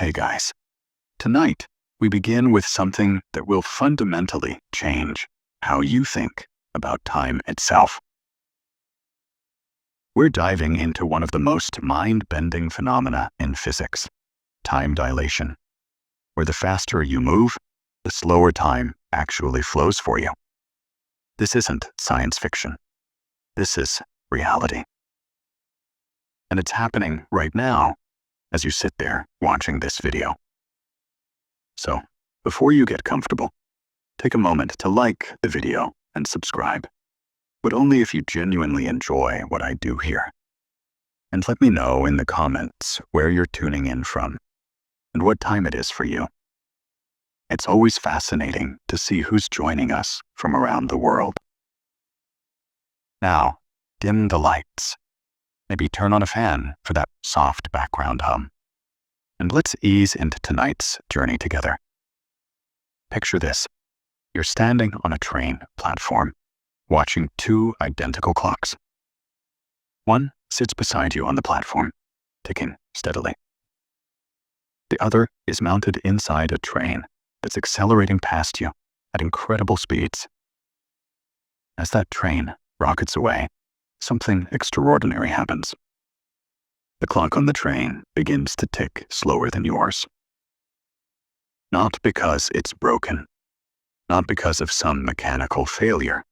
Hey guys, tonight we begin with something that will fundamentally change how you think about time itself. We're diving into one of the most mind-bending phenomena in physics, time dilation, where the faster you move, the slower time actually flows for you. This isn't science fiction. This is reality. And it's happening right now as you sit there watching this video. So, before you get comfortable, take a moment to like the video and subscribe, but only if you genuinely enjoy what I do here. And let me know in the comments where you're tuning in from and what time it is for you. It's always fascinating to see who's joining us from around the world. Now, dim the lights. Maybe turn on a fan for that soft background hum. And let's ease into tonight's journey together. Picture this. You're standing on a train platform, watching two identical clocks. One sits beside you on the platform, ticking steadily. The other is mounted inside a train that's accelerating past you at incredible speeds. As that train rockets away, something extraordinary happens. The clock on the train begins to tick slower than yours. Not because it's broken, not because of some mechanical failure,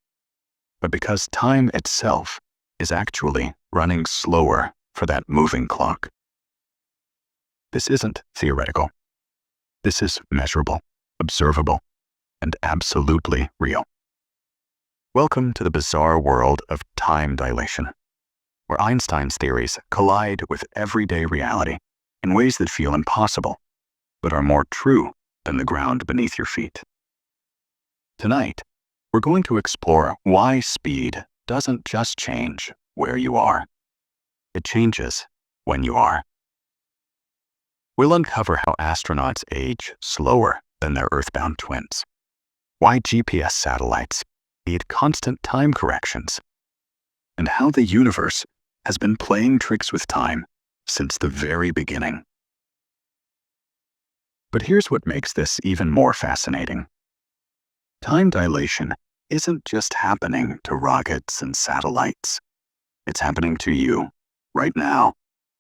but because time itself is actually running slower for that moving clock. This isn't theoretical. This is measurable, observable, and absolutely real. Welcome to the bizarre world of time dilation, where Einstein's theories collide with everyday reality in ways that feel impossible, but are more true than the ground beneath your feet. Tonight, we're going to explore why speed doesn't just change where you are. It changes when you are. We'll uncover how astronauts age slower than their Earthbound twins, why GPS satellites need constant time corrections, and how the universe has been playing tricks with time since the very beginning. But here's what makes this even more fascinating. Time dilation isn't just happening to rockets and satellites. It's happening to you right now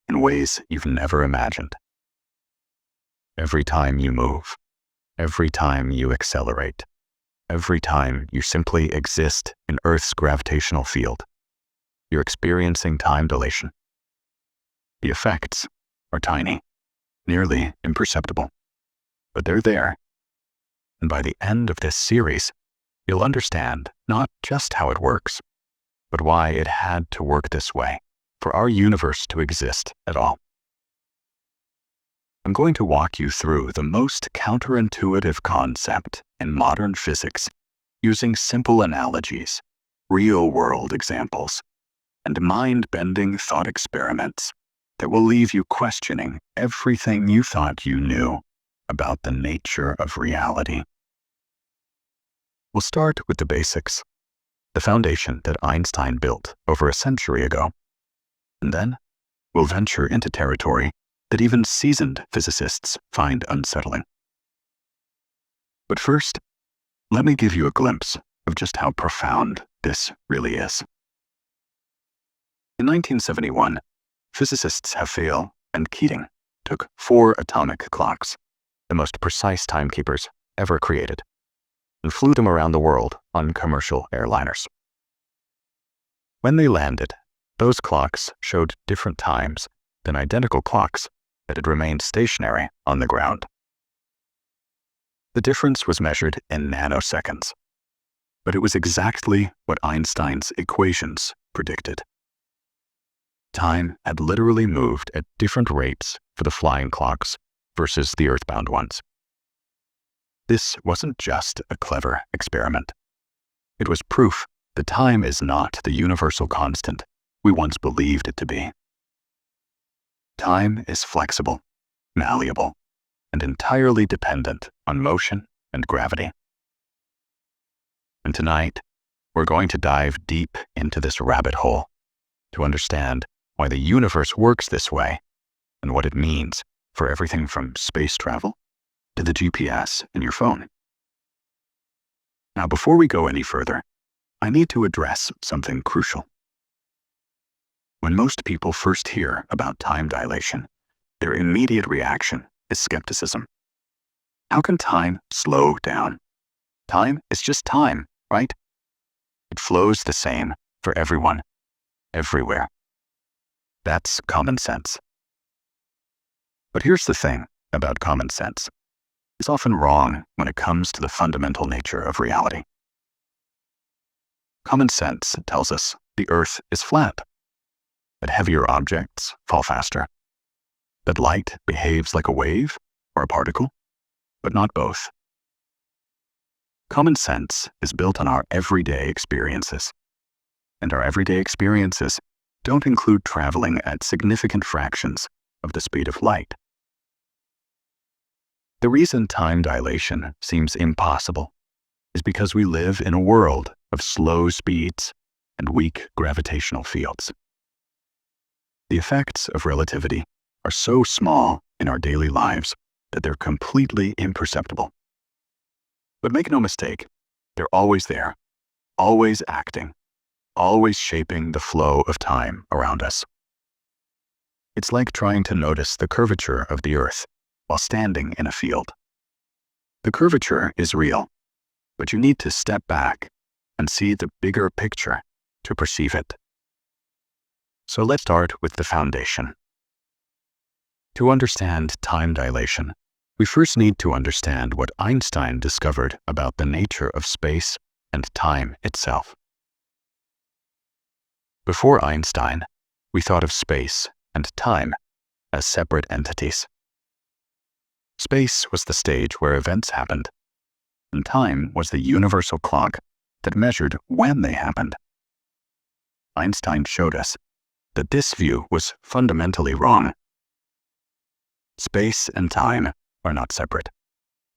in ways you've never imagined. Every time you move, every time you accelerate, every time you simply exist in Earth's gravitational field, you're experiencing time dilation. The effects are tiny, nearly imperceptible, but they're there. And by the end of this series, you'll understand not just how it works, but why it had to work this way for our universe to exist at all. I'm going to walk you through the most counterintuitive concept in modern physics using simple analogies, real-world examples, and mind-bending thought experiments that will leave you questioning everything you thought you knew about the nature of reality. We'll start with the basics, the foundation that Einstein built over a century ago, and then we'll venture into territory that even seasoned physicists find unsettling. But first, let me give you a glimpse of just how profound this really is. In 1971, physicists Hafele and Keating took 4 atomic clocks, the most precise timekeepers ever created, and flew them around the world on commercial airliners. When they landed, those clocks showed different times than identical clocks that had remained stationary on the ground. The difference was measured in nanoseconds, but it was exactly what Einstein's equations predicted. Time had literally moved at different rates for the flying clocks versus the earthbound ones. This wasn't just a clever experiment. It was proof that time is not the universal constant we once believed it to be. Time is flexible, malleable, and entirely dependent on motion and gravity. And tonight, we're going to dive deep into this rabbit hole to understand why the universe works this way and what it means for everything from space travel to the GPS in your phone. Now, before we go any further, I need to address something crucial. When most people first hear about time dilation, their immediate reaction is skepticism. How can time slow down? Time is just time, right? It flows the same for everyone, everywhere. That's common sense. But here's the thing about common sense. It's often wrong when it comes to the fundamental nature of reality. Common sense tells us the Earth is flat, that heavier objects fall faster, that light behaves like a wave or a particle, but not both. Common sense is built on our everyday experiences, and our everyday experiences don't include traveling at significant fractions of the speed of light. The reason time dilation seems impossible is because we live in a world of slow speeds and weak gravitational fields. The effects of relativity are so small in our daily lives that they're completely imperceptible. But make no mistake, they're always there, always acting, always shaping the flow of time around us. It's like trying to notice the curvature of the Earth while standing in a field. The curvature is real, but you need to step back and see the bigger picture to perceive it. So let's start with the foundation. To understand time dilation, we first need to understand what Einstein discovered about the nature of space and time itself. Before Einstein, we thought of space and time as separate entities. Space was the stage where events happened, and time was the universal clock that measured when they happened. Einstein showed us that this view was fundamentally wrong. Space and time are not separate.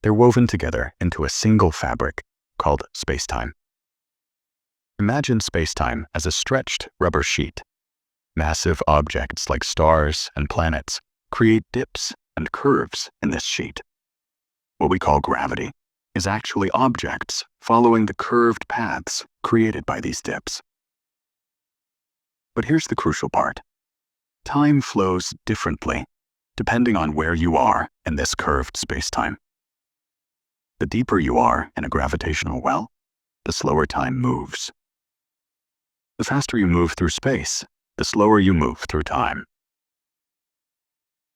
They're woven together into a single fabric called spacetime. Imagine spacetime as a stretched rubber sheet. Massive objects like stars and planets create dips and curves in this sheet. What we call gravity is actually objects following the curved paths created by these dips. But here's the crucial part. Time flows differently depending on where you are in this curved spacetime. The deeper you are in a gravitational well, the slower time moves. The faster you move through space, the slower you move through time.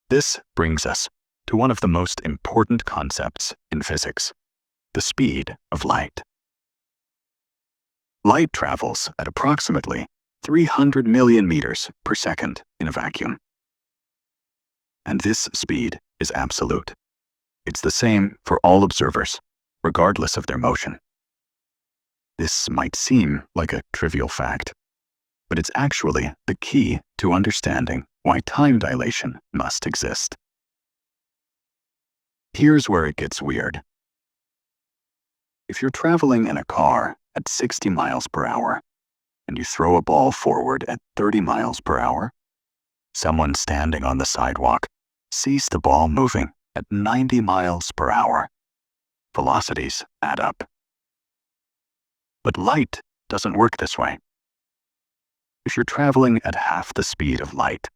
This brings us to one of the most important concepts in physics, the speed of light. Light travels at approximately 300 million meters per second in a vacuum. And this speed is absolute. It's the same for all observers, regardless of their motion. This might seem like a trivial fact, but it's actually the key to understanding why time dilation must exist. Here's where it gets weird. If you're traveling in a car at 60 miles per hour and you throw a ball forward at 30 miles per hour, someone standing on the sidewalk sees the ball moving at 90 miles per hour. Velocities add up. But light doesn't work this way. If you're traveling at half the speed of light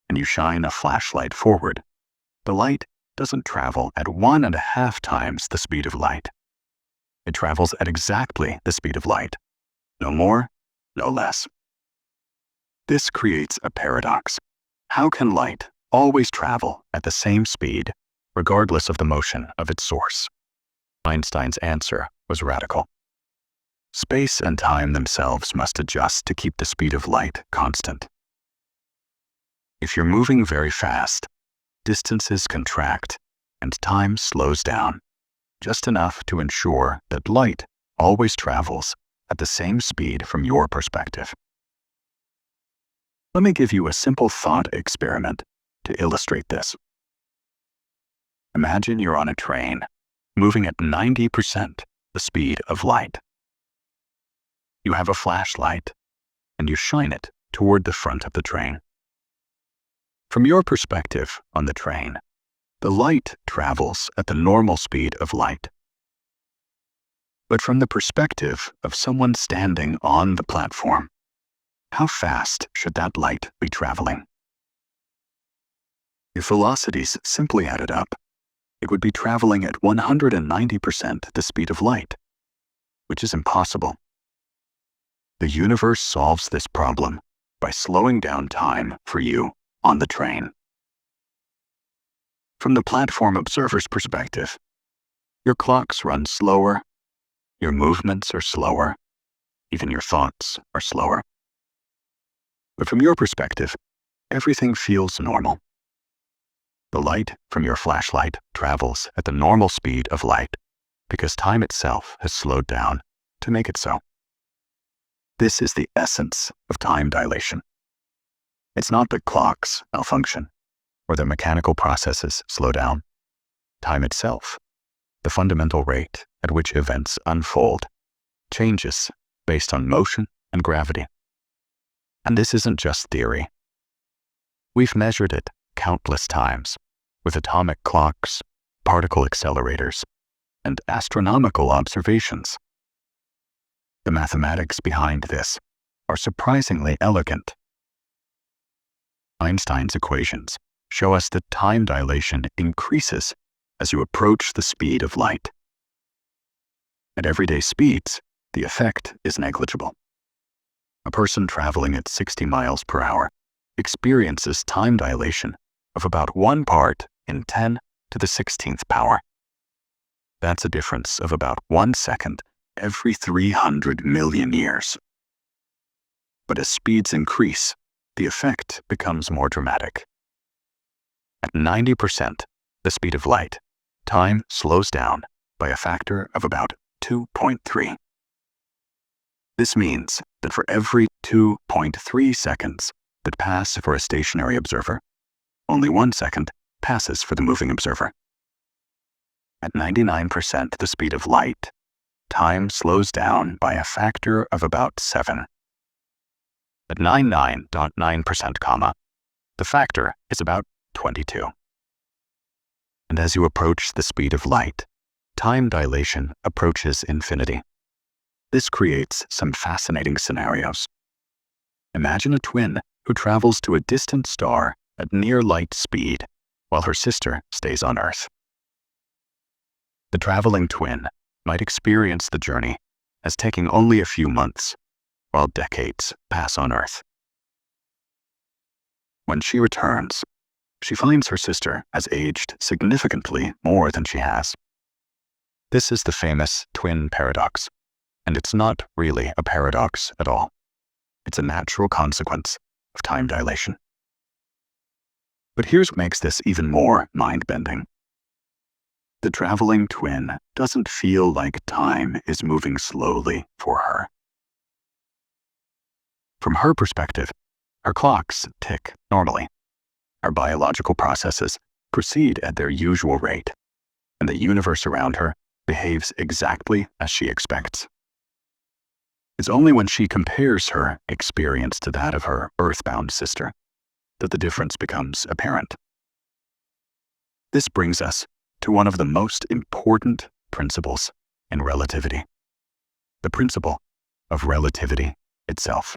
and you shine a flashlight forward, the light doesn't travel at 1.5 times the speed of light. It travels at exactly the speed of light. No more, no less. This creates a paradox. How can light always travel at the same speed, regardless of the motion of its source? Einstein's answer was radical. Space and time themselves must adjust to keep the speed of light constant. If you're moving very fast, distances contract and time slows down, just enough to ensure that light always travels at the same speed from your perspective. Let me give you a simple thought experiment to illustrate this. Imagine you're on a train, moving at 90% the speed of light. You have a flashlight, and you shine it toward the front of the train. From your perspective on the train, The light travels at the normal speed of light. But from the perspective of someone standing on the platform, how fast should that light be traveling? If velocities simply added up, it would be traveling at 190% the speed of light, which is impossible. The universe solves this problem by slowing down time for you on the train. From the platform observer's perspective, your clocks run slower, your movements are slower, even your thoughts are slower. But from your perspective, everything feels normal. The light from your flashlight travels at the normal speed of light because time itself has slowed down to make it so. This is the essence of time dilation. It's not that clocks malfunction or that mechanical processes slow down. Time itself, the fundamental rate at which events unfold, changes based on motion and gravity. And this isn't just theory. We've measured it countless times with atomic clocks, particle accelerators, and astronomical observations. The mathematics behind this are surprisingly elegant. Einstein's equations show us that time dilation increases as you approach the speed of light. At everyday speeds, the effect is negligible. A person traveling at 60 miles per hour experiences time dilation of about 1 part in 10 to the 16th power. That's a difference of about 1 second every 300 million years. But as speeds increase, the effect becomes more dramatic. At 90% the speed of light, time slows down by a factor of about 2.3. This means that for every 2.3 seconds that pass for a stationary observer, only 1 second passes for the moving observer. At 99% the speed of light, time slows down by a factor of about 7. At 99.9%, the factor is about 22. And as you approach the speed of light, time dilation approaches infinity. This creates some fascinating scenarios. Imagine a twin who travels to a distant star at near light speed while her sister stays on Earth. The traveling twin might experience the journey as taking only a few months, while decades pass on Earth. When she returns, she finds her sister has aged significantly more than she has. This is the famous twin paradox, and it's not really a paradox at all. It's a natural consequence of time dilation. But here's what makes this even more mind-bending. The traveling twin doesn't feel like time is moving slowly for her. From her perspective, her clocks tick normally. Her biological processes proceed at their usual rate, and the universe around her behaves exactly as she expects. It's only when she compares her experience to that of her earthbound sister that the difference becomes apparent. This brings us to one of the most important principles in relativity, the principle of relativity itself.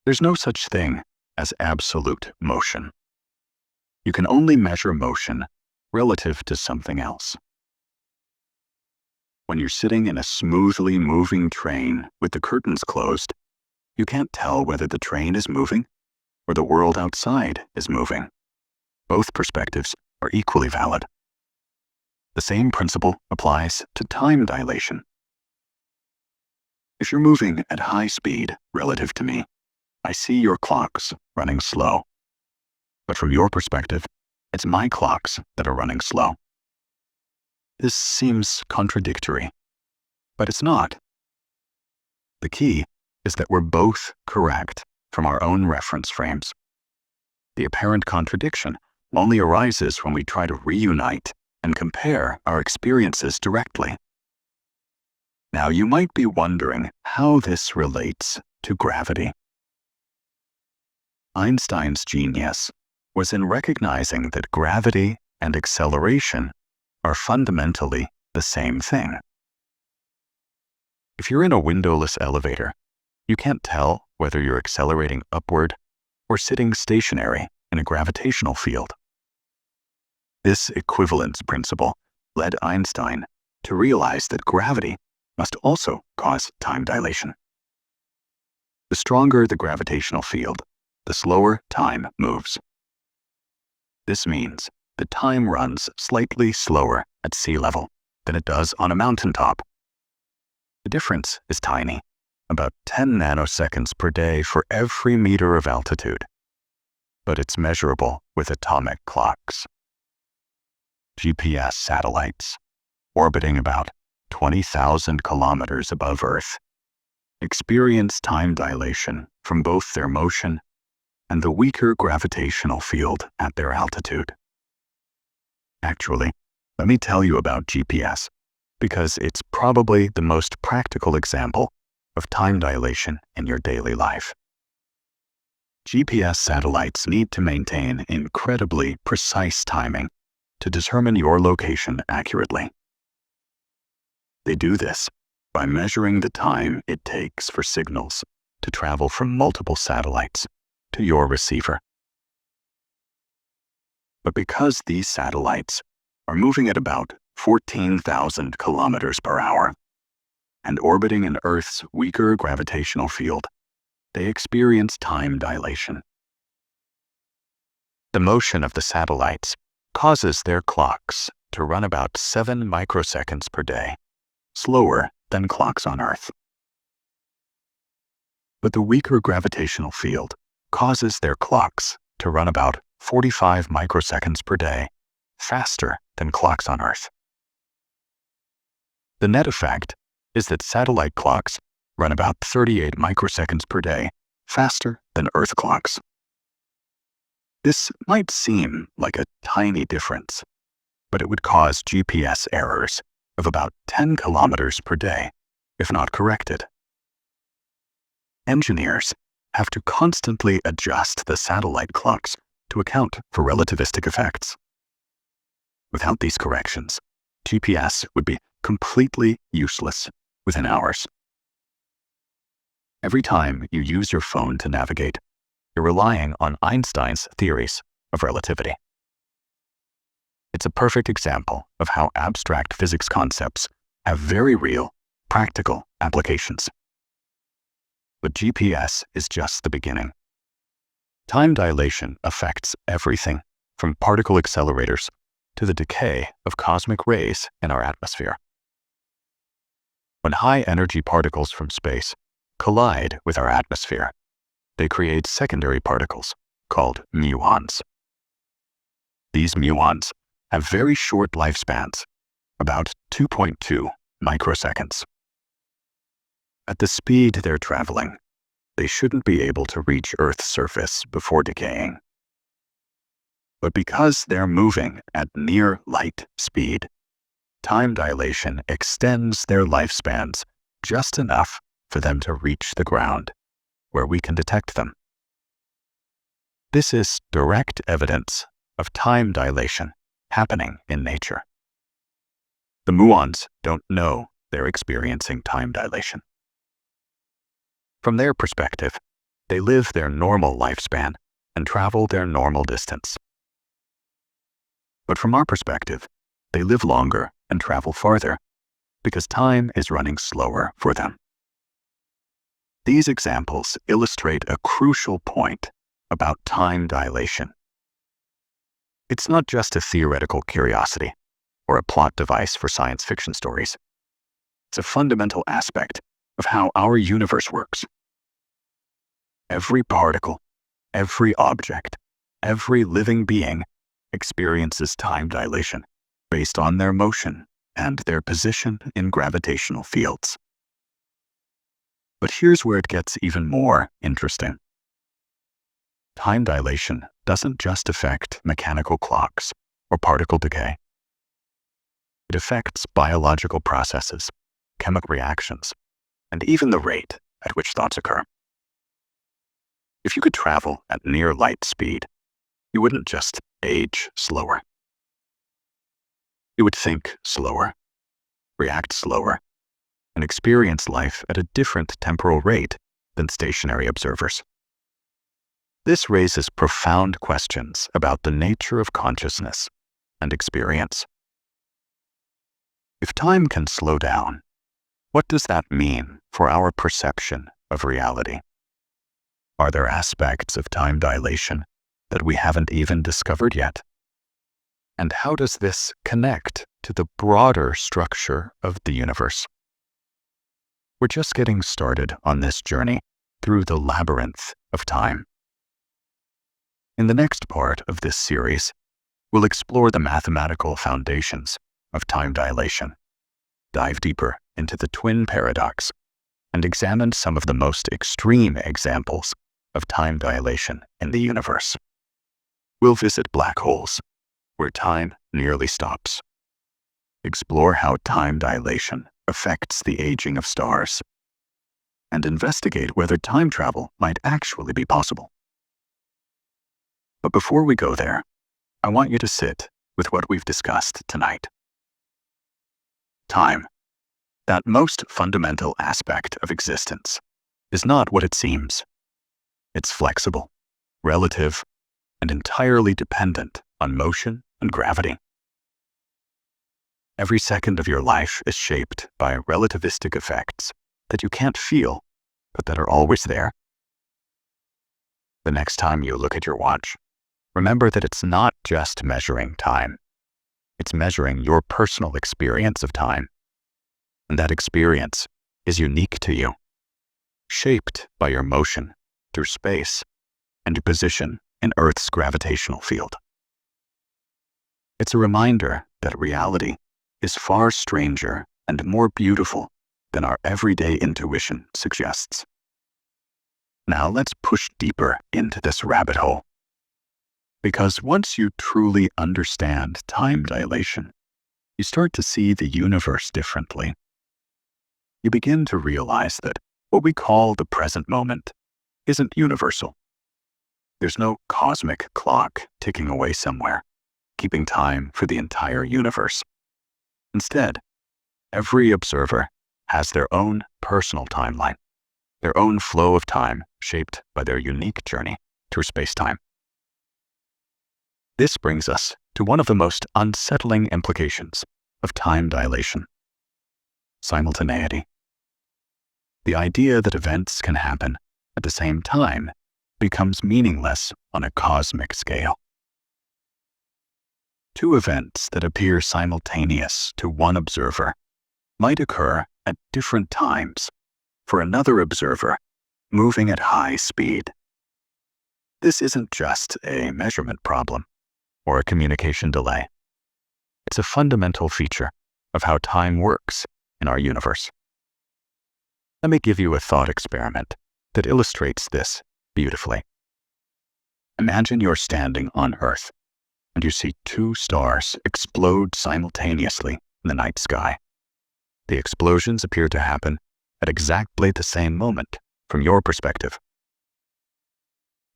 There's no such thing as absolute motion. You can only measure motion relative to something else. When you're sitting in a smoothly moving train with the curtains closed, you can't tell whether the train is moving or the world outside is moving. Both perspectives are equally valid. The same principle applies to time dilation. If you're moving at high speed relative to me, I see your clocks running slow. But from your perspective, it's my clocks that are running slow. This seems contradictory, but it's not. The key is that we're both correct from our own reference frames. The apparent contradiction only arises when we try to reunite and compare our experiences directly. Now, you might be wondering how this relates to gravity. Einstein's genius was in recognizing that gravity and acceleration are fundamentally the same thing. If you're in a windowless elevator, you can't tell whether you're accelerating upward or sitting stationary in a gravitational field. This equivalence principle led Einstein to realize that gravity must also cause time dilation. The stronger the gravitational field, the slower time moves. This means that time runs slightly slower at sea level than it does on a mountaintop. The difference is tiny, about 10 nanoseconds per day for every meter of altitude, but it's measurable with atomic clocks. GPS satellites, orbiting about 20,000 kilometers above Earth, experience time dilation from both their motion and the weaker gravitational field at their altitude. Actually, let me tell you about GPS, because it's probably the most practical example of time dilation in your daily life. GPS satellites need to maintain incredibly precise timing to determine your location accurately. They do this by measuring the time it takes for signals to travel from multiple satellites to your receiver. But because these satellites are moving at about 14,000 kilometers per hour and orbiting in Earth's weaker gravitational field, they experience time dilation. The motion of the satellites causes their clocks to run about 7 microseconds per day, slower than clocks on Earth. But the weaker gravitational field causes their clocks to run about 45 microseconds per day, faster than clocks on Earth. The net effect is that satellite clocks run about 38 microseconds per day, faster than Earth clocks. This might seem like a tiny difference, but it would cause GPS errors of about 10 kilometers per day, if not corrected. Engineers have to constantly adjust the satellite clocks to account for relativistic effects. Without these corrections, GPS would be completely useless within hours. Every time you use your phone to navigate, you're relying on Einstein's theories of relativity. It's a perfect example of how abstract physics concepts have very real, practical applications. But GPS is just the beginning. Time dilation affects everything from particle accelerators to the decay of cosmic rays in our atmosphere. When high-energy particles from space collide with our atmosphere, they create secondary particles called muons. These muons have very short lifespans, about 2.2 microseconds. At the speed they're traveling, they shouldn't be able to reach Earth's surface before decaying. But because they're moving at near light speed, time dilation extends their lifespans just enough for them to reach the ground, where we can detect them. This is direct evidence of time dilation happening in nature. The muons don't know they're experiencing time dilation. From their perspective, they live their normal lifespan and travel their normal distance. But from our perspective, they live longer and travel farther because time is running slower for them. These examples illustrate a crucial point about time dilation. It's not just a theoretical curiosity or a plot device for science fiction stories. It's a fundamental aspect of how our universe works. Every particle, every object, every living being experiences time dilation based on their motion and their position in gravitational fields. But here's where it gets even more interesting. Time dilation doesn't just affect mechanical clocks or particle decay. It affects biological processes, chemical reactions, and even the rate at which thoughts occur. If you could travel at near light speed, you wouldn't just age slower. You would think slower, react slower, and experience life at a different temporal rate than stationary observers. This raises profound questions about the nature of consciousness and experience. If time can slow down, what does that mean for our perception of reality? Are there aspects of time dilation that we haven't even discovered yet? And how does this connect to the broader structure of the universe? We're just getting started on this journey through the labyrinth of time. In the next part of this series, we'll explore the mathematical foundations of time dilation, dive deeper into the twin paradox, and examine some of the most extreme examples of time dilation in the universe. We'll visit black holes, where time nearly stops, explore how time dilation affects the aging of stars, and investigate whether time travel might actually be possible. But before we go there, I want you to sit with what we've discussed tonight. Time, that most fundamental aspect of existence, is not what it seems. It's flexible, relative, and entirely dependent on motion and gravity. Every second of your life is shaped by relativistic effects that you can't feel, but that are always there. The next time you look at your watch, remember that it's not just measuring time. It's measuring your personal experience of time. And that experience is unique to you, shaped by your motion through space and your position in Earth's gravitational field. It's a reminder that reality is far stranger and more beautiful than our everyday intuition suggests. Now let's push deeper into this rabbit hole. Because once you truly understand time dilation, you start to see the universe differently. You begin to realize that what we call the present moment isn't universal. There's no cosmic clock ticking away somewhere, keeping time for the entire universe. Instead, every observer has their own personal timeline, their own flow of time shaped by their unique journey through spacetime. This brings us to one of the most unsettling implications of time dilation: simultaneity. The idea that events can happen at the same time becomes meaningless on a cosmic scale. Two events that appear simultaneous to one observer might occur at different times for another observer moving at high speed. This isn't just a measurement problem or a communication delay. It's a fundamental feature of how time works in our universe. Let me give you a thought experiment that illustrates this beautifully. Imagine you're standing on Earth and you see two stars explode simultaneously in the night sky. The explosions appear to happen at exactly the same moment from your perspective.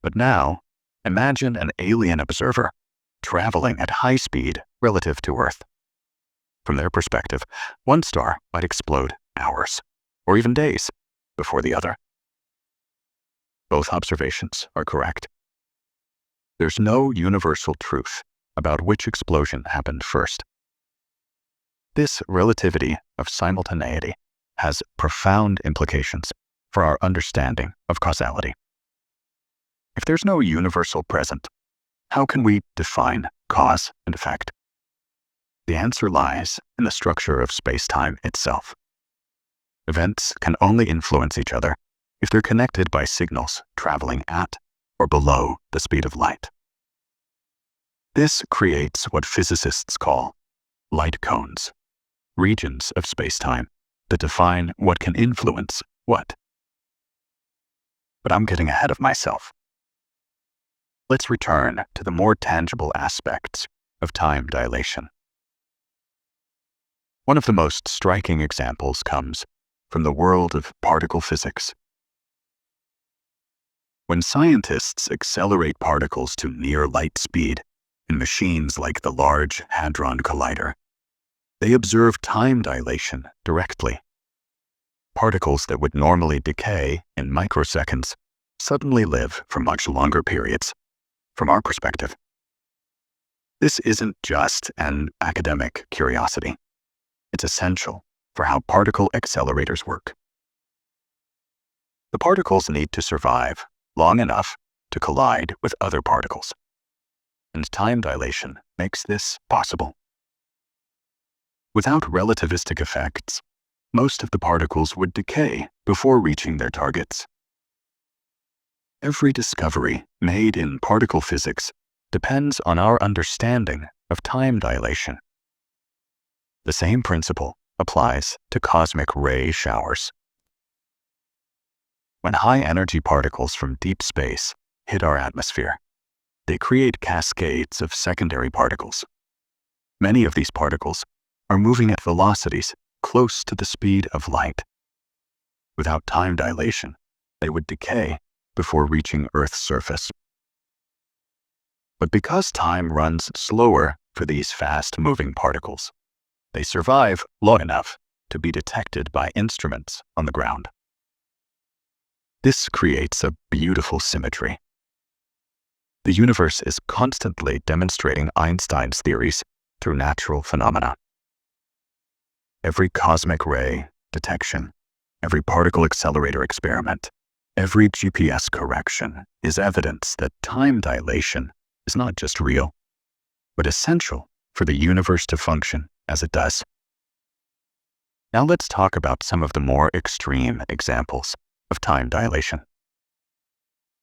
But now, imagine an alien observer traveling at high speed relative to Earth. From their perspective, one star might explode hours or even days before the other. Both observations are correct. There's no universal truth about which explosion happened first. This relativity of simultaneity has profound implications for our understanding of causality. If there's no universal present, how can we define cause and effect? The answer lies in the structure of space-time itself. Events can only influence each other if they're connected by signals traveling at or below the speed of light. This creates what physicists call light cones, regions of space-time that define what can influence what. But I'm getting ahead of myself. Let's return to the more tangible aspects of time dilation. One of the most striking examples comes from the world of particle physics. When scientists accelerate particles to near light speed in machines like the Large Hadron Collider, they observe time dilation directly. Particles that would normally decay in microseconds suddenly live for much longer periods, from our perspective. This isn't just an academic curiosity. It's essential for how particle accelerators work. The particles need to survive long enough to collide with other particles, and time dilation makes this possible. Without relativistic effects, most of the particles would decay before reaching their targets. Every discovery made in particle physics depends on our understanding of time dilation. The same principle applies to cosmic ray showers. When high-energy particles from deep space hit our atmosphere, they create cascades of secondary particles. Many of these particles are moving at velocities close to the speed of light. Without time dilation, they would decay before reaching Earth's surface. But because time runs slower for these fast-moving particles, they survive long enough to be detected by instruments on the ground. This creates a beautiful symmetry. The universe is constantly demonstrating Einstein's theories through natural phenomena. Every cosmic ray detection, every particle accelerator experiment, every GPS correction is evidence that time dilation is not just real, but essential for the universe to function as it does. Now let's talk about some of the more extreme examples of time dilation.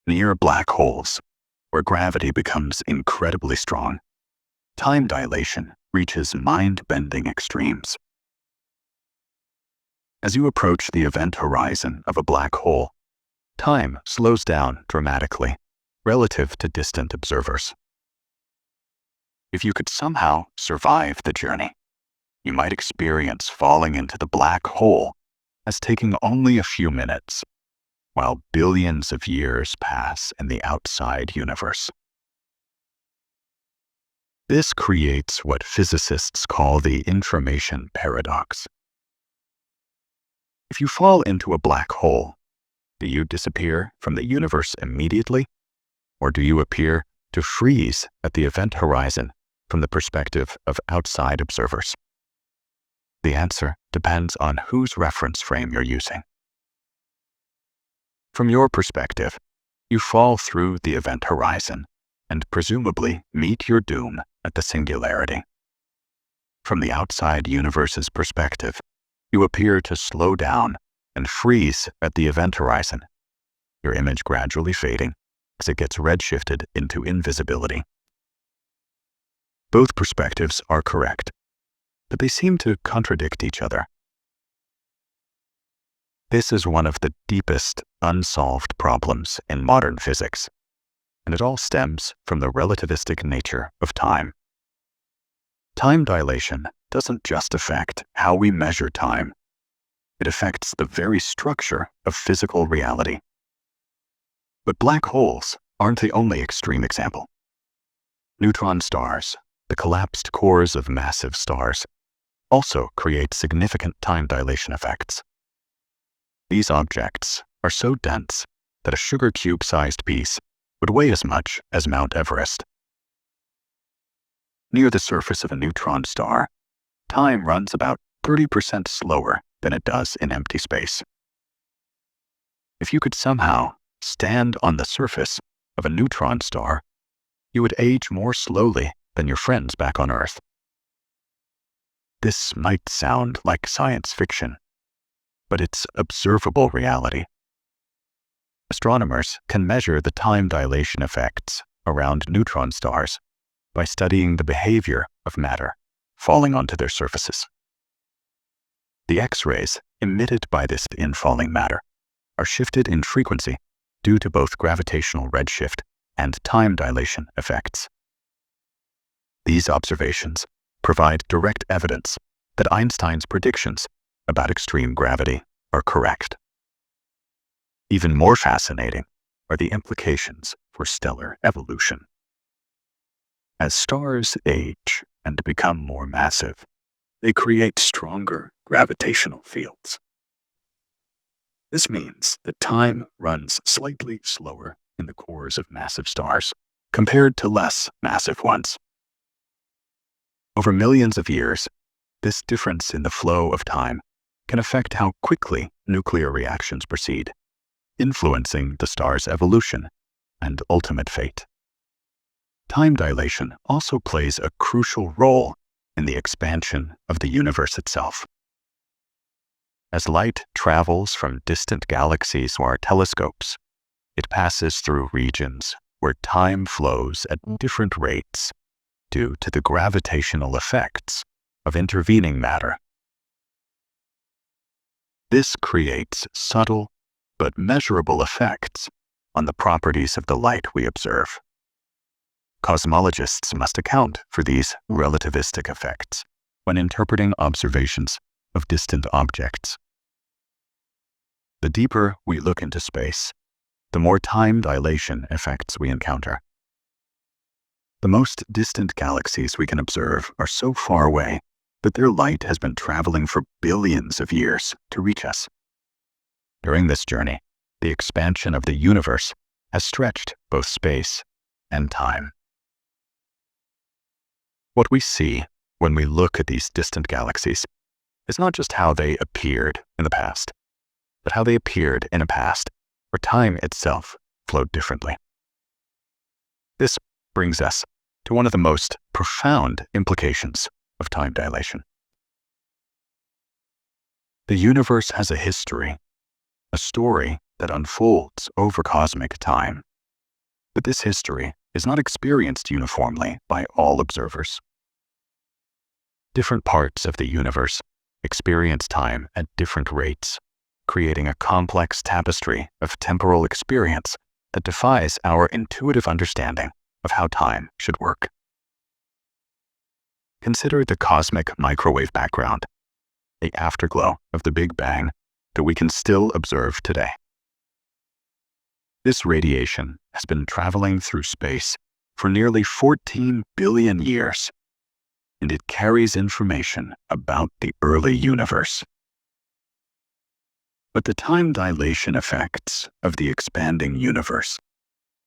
Near black holes, where gravity becomes incredibly strong, time dilation reaches mind-bending extremes. As you approach the event horizon of a black hole, time slows down dramatically relative to distant observers. If you could somehow survive the journey, you might experience falling into the black hole as taking only a few minutes, while billions of years pass in the outside universe. This creates what physicists call the information paradox. If you fall into a black hole, do you disappear from the universe immediately, or do you appear to freeze at the event horizon from the perspective of outside observers? The answer depends on whose reference frame you're using. From your perspective, you fall through the event horizon and presumably meet your doom at the singularity. From the outside universe's perspective, you appear to slow down and freeze at the event horizon, your image gradually fading as it gets redshifted into invisibility. Both perspectives are correct, but they seem to contradict each other. This is one of the deepest unsolved problems in modern physics, and it all stems from the relativistic nature of time. Time dilation doesn't just affect how we measure time. It affects the very structure of physical reality. But black holes aren't the only extreme example. Neutron stars, the collapsed cores of massive stars, also create significant time dilation effects. These objects are so dense that a sugar cube-sized piece would weigh as much as Mount Everest. Near the surface of a neutron star, time runs about 30% slower than it does in empty space. If you could somehow stand on the surface of a neutron star, you would age more slowly than your friends back on Earth. This might sound like science fiction, but it's observable reality. Astronomers can measure the time dilation effects around neutron stars by studying the behavior of matter falling onto their surfaces. The X-rays emitted by this infalling matter are shifted in frequency due to both gravitational redshift and time dilation effects. These observations provide direct evidence that Einstein's predictions about extreme gravity are correct. Even more fascinating are the implications for stellar evolution. As stars age and become more massive, they create stronger gravitational fields. This means that time runs slightly slower in the cores of massive stars compared to less massive ones. Over millions of years, this difference in the flow of time can affect how quickly nuclear reactions proceed, influencing the star's evolution and ultimate fate. Time dilation also plays a crucial role in the expansion of the universe itself. As light travels from distant galaxies to our telescopes, it passes through regions where time flows at different rates due to the gravitational effects of intervening matter. This creates subtle but measurable effects on the properties of the light we observe. Cosmologists must account for these relativistic effects when interpreting observations of distant objects. The deeper we look into space, the more time dilation effects we encounter. The most distant galaxies we can observe are so far away that their light has been traveling for billions of years to reach us. During this journey, the expansion of the universe has stretched both space and time. What we see when we look at these distant galaxies is not just how they appeared in the past, but how they appeared in a past where time itself flowed differently. This brings us to one of the most profound implications of time dilation. The universe has a history, a story that unfolds over cosmic time. But this history is not experienced uniformly by all observers. Different parts of the universe experience time at different rates, creating a complex tapestry of temporal experience that defies our intuitive understanding of how time should work. Consider the cosmic microwave background, the afterglow of the Big Bang that we can still observe today. This radiation has been traveling through space for nearly 14 billion years, and it carries information about the early universe. But the time dilation effects of the expanding universe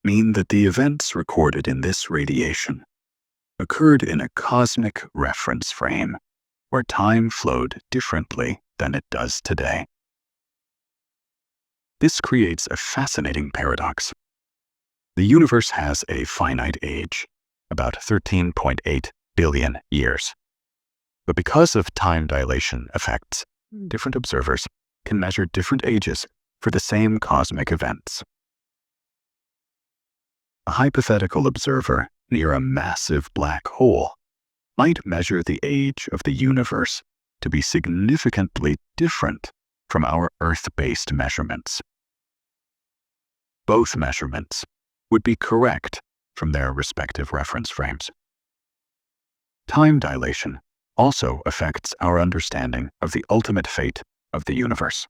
mean that the events recorded in this radiation occurred in a cosmic reference frame where time flowed differently than it does today. This creates a fascinating paradox. The universe has a finite age, about 13.8 billion years. But because of time dilation effects, different observers can measure different ages for the same cosmic events. A hypothetical observer near a massive black hole might measure the age of the universe to be significantly different from our Earth-based measurements. Both measurements would be correct from their respective reference frames. Time dilation also affects our understanding of the ultimate fate of the universe.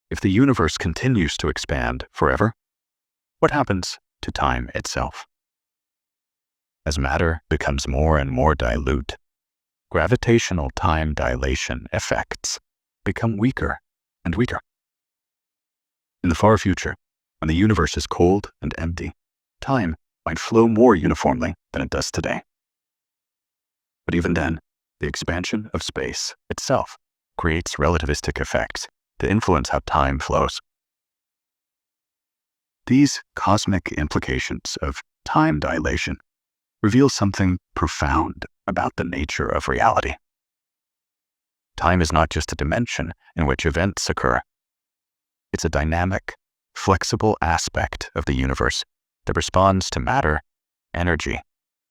If the universe continues to expand forever, what happens to time itself? As matter becomes more and more dilute, gravitational time dilation effects become weaker and weaker. In the far future, when the universe is cold and empty, time might flow more uniformly than it does today. But even then, the expansion of space itself creates relativistic effects that influence how time flows. These cosmic implications of time dilation reveal something profound about the nature of reality. Time is not just a dimension in which events occur. It's a dynamic, flexible aspect of the universe that responds to matter, energy,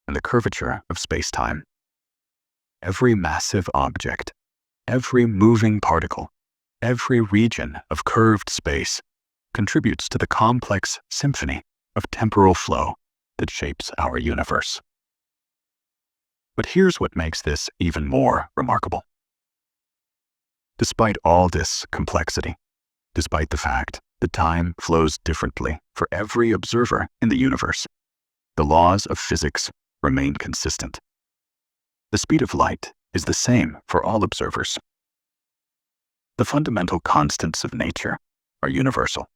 and the curvature of space-time. Every massive object, every moving particle, every region of curved space contributes to the complex symphony of temporal flow that shapes our universe. But here's what makes this even more remarkable. Despite all this complexity, despite the fact The time flows differently for every observer in the universe. The laws of physics remain consistent. The speed of light is the same for all observers. The fundamental constants of nature are universal.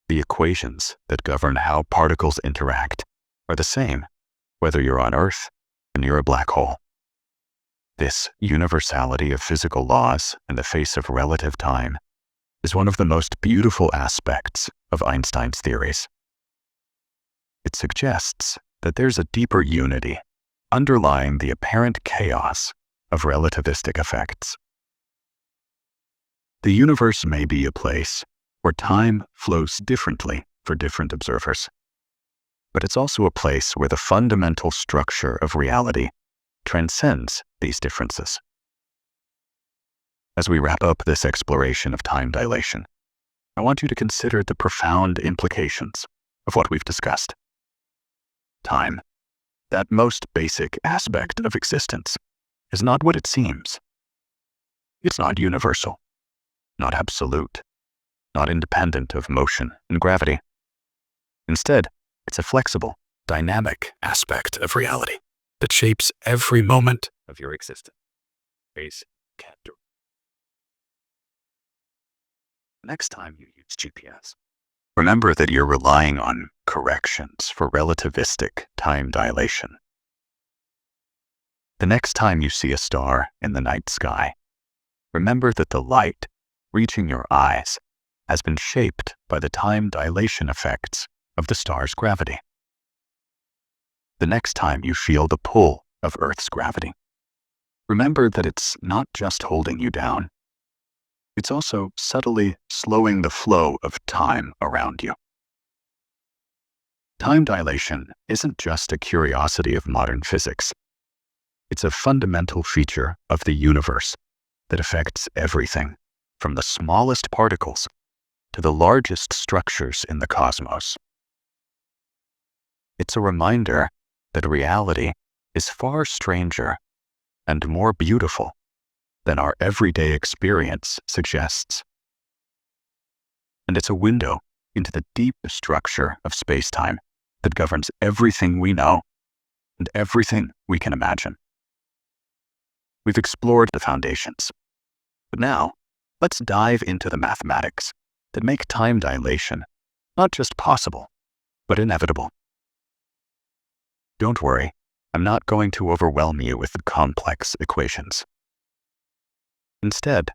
The equations that govern how particles interact are the same, whether you're on Earth or near a black hole. This universality of physical laws in the face of relative time is one of the most beautiful aspects of Einstein's theories. It suggests that there's a deeper unity underlying the apparent chaos of relativistic effects. The universe may be a place where time flows differently for different observers, but it's also a place where the fundamental structure of reality transcends these differences. As we wrap up this exploration of time dilation, I want you to consider the profound implications of what we've discussed. Time, that most basic aspect of existence, is not what it seems. It's not universal, not absolute, not independent of motion and gravity. Instead, it's a flexible, dynamic aspect of reality that shapes every moment of your existence. Next time you use GPS, remember that you're relying on corrections for relativistic time dilation. The next time you see a star in the night sky, remember that the light reaching your eyes has been shaped by the time dilation effects of the star's gravity. The next time you feel the pull of Earth's gravity, remember that it's not just holding you down, it's also subtly slowing the flow of time around you. Time dilation isn't just a curiosity of modern physics. It's a fundamental feature of the universe that affects everything, from the smallest particles to the largest structures in the cosmos. It's a reminder that reality is far stranger and more beautiful than our everyday experience suggests. And it's a window into the deep structure of spacetime that governs everything we know and everything we can imagine. We've explored the foundations, but now let's dive into the mathematics that make time dilation not just possible, but inevitable. Don't worry, I'm not going to overwhelm you with complex equations. Instead,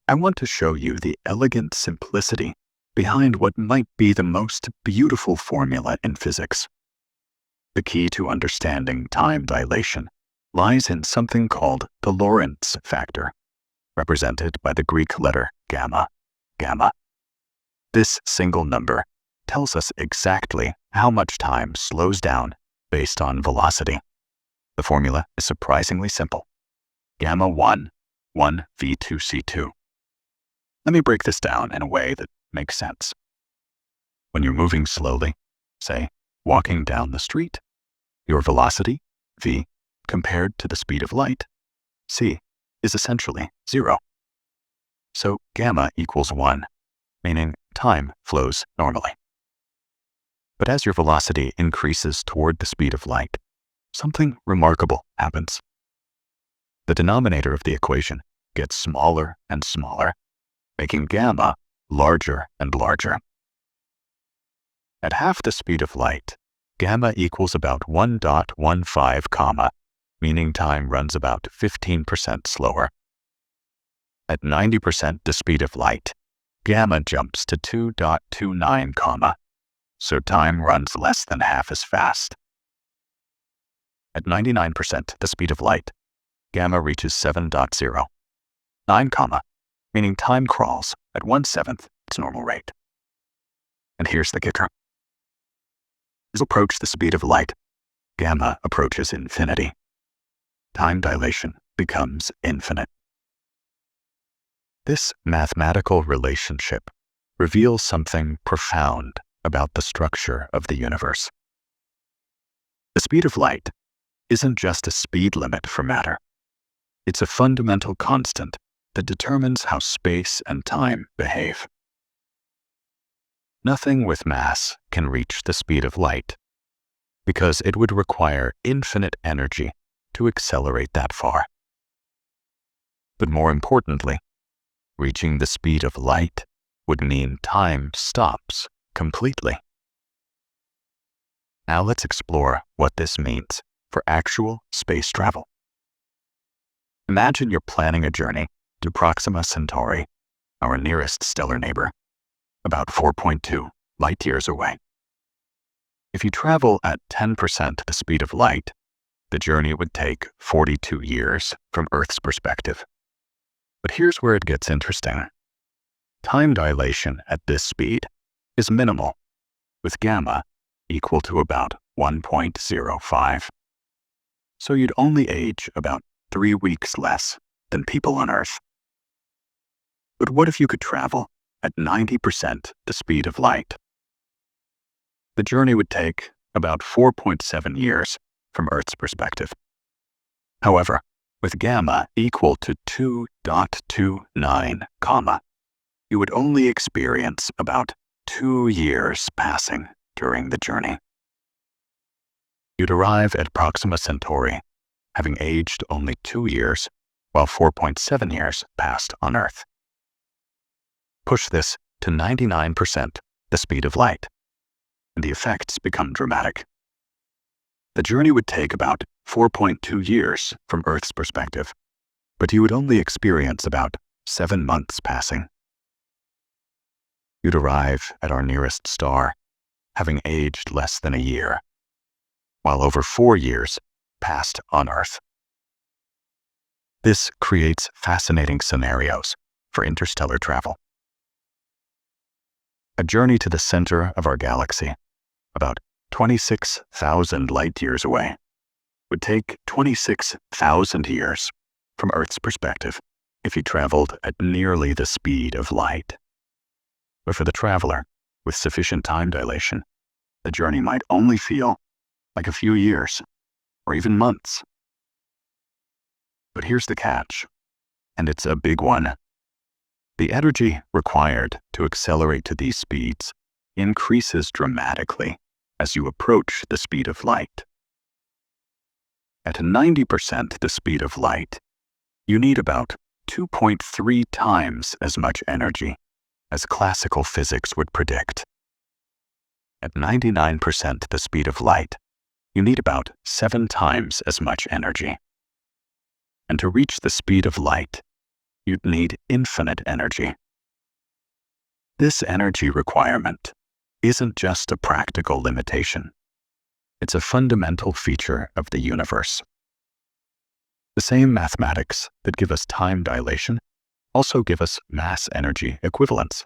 I want to show you the elegant simplicity behind what might be the most beautiful formula in physics. The key to understanding time dilation lies in something called the Lorentz factor, represented by the Greek letter gamma. This single number tells us exactly how much time slows down based on velocity. The formula is surprisingly simple. Gamma 1 v2c2. Let me break this down in a way that makes sense. When you're moving slowly, say, walking down the street, your velocity, v, compared to the speed of light, c, is essentially 0. So gamma equals 1, meaning time flows normally. But as your velocity increases toward the speed of light, something remarkable happens. The denominator of the equation gets smaller and smaller, making gamma larger and larger. At half the speed of light, gamma equals about 1.15 comma, meaning time runs about 15% slower. At 90% the speed of light, gamma jumps to 2.29 comma, so time runs less than half as fast. At 99% the speed of light, gamma reaches 7.09 comma, meaning time crawls at 1/7 its normal rate. And here's the kicker. As you approach the speed of light, gamma approaches infinity. Time dilation becomes infinite. This mathematical relationship reveals something profound about the structure of the universe. The speed of light isn't just a speed limit for matter. It's a fundamental constant that determines how space and time behave. Nothing with mass can reach the speed of light, because it would require infinite energy to accelerate that far. But more importantly, reaching the speed of light would mean time stops completely. Now let's explore what this means for actual space travel. Imagine you're planning a journey to Proxima Centauri, our nearest stellar neighbor, about 4.2 light-years away. If you travel at 10% the speed of light, the journey would take 42 years from Earth's perspective. But here's where it gets interesting. Time dilation at this speed is minimal, with gamma equal to about 1.05. So you'd only age about 3 weeks less than people on Earth. But what if you could travel at 90% the speed of light? The journey would take about 4.7 years from Earth's perspective. However, with gamma equal to 2.29, you would only experience about 2 years passing during the journey. You'd arrive at Proxima Centauri having aged only 2 years, while 4.7 years passed on Earth. Push this to 99% the speed of light, and the effects become dramatic. The journey would take about 4.2 years from Earth's perspective, but you would only experience about 7 months passing. You'd arrive at our nearest star having aged less than a year, while over 4 years passed on Earth. This creates fascinating scenarios for interstellar travel. A journey to the center of our galaxy, about 26,000 light-years away, would take 26,000 years from Earth's perspective if you traveled at nearly the speed of light. But for the traveler with sufficient time dilation, the journey might only feel like a few years or even months. But here's the catch, and it's a big one. The energy required to accelerate to these speeds increases dramatically as you approach the speed of light. At 90% the speed of light, you need about 2.3 times as much energy as classical physics would predict. At 99% the speed of light, you need about 7 times as much energy. And to reach the speed of light, you'd need infinite energy. This energy requirement isn't just a practical limitation. It's a fundamental feature of the universe. The same mathematics that give us time dilation also give us mass-energy equivalence.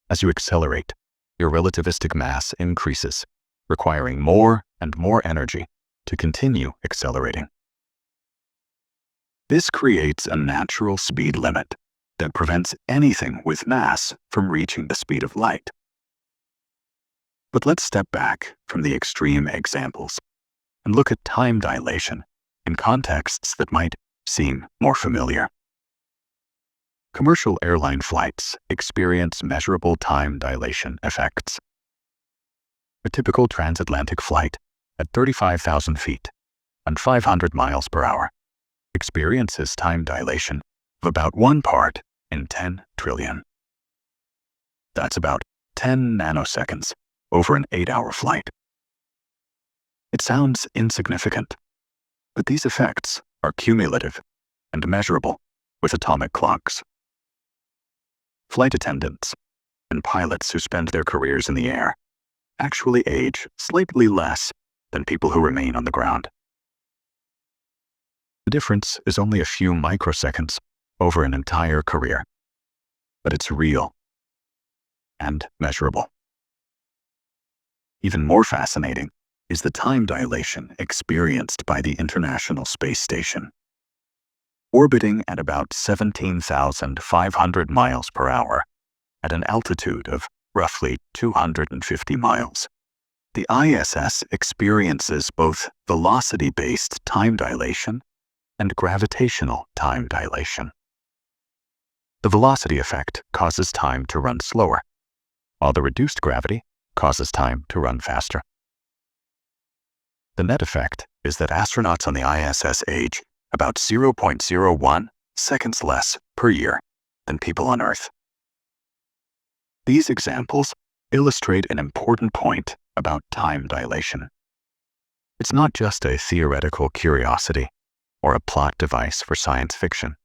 As you accelerate, your relativistic mass increases, requiring more and more energy to continue accelerating. This creates a natural speed limit that prevents anything with mass from reaching the speed of light. But let's step back from the extreme examples and look at time dilation in contexts that might seem more familiar. Commercial airline flights experience measurable time dilation effects. A typical transatlantic flight at 35,000 feet and 500 miles per hour experiences time dilation of about 1 part in 10 trillion. That's about 10 nanoseconds over an 8-hour flight. It sounds insignificant, but these effects are cumulative and measurable with atomic clocks. Flight attendants and pilots who spend their careers in the air actually age slightly less than people who remain on the ground. The difference is only a few microseconds over an entire career, but it's real and measurable. Even more fascinating is the time dilation experienced by the International Space Station. Orbiting at about 17,500 miles per hour at an altitude of roughly 250 miles, the ISS experiences both velocity-based time dilation and gravitational time dilation. The velocity effect causes time to run slower, while the reduced gravity causes time to run faster. The net effect is that astronauts on the ISS age about 0.01 seconds less per year than people on Earth. These examples illustrate an important point about time dilation. It's not just a theoretical curiosity or a plot device for science fiction.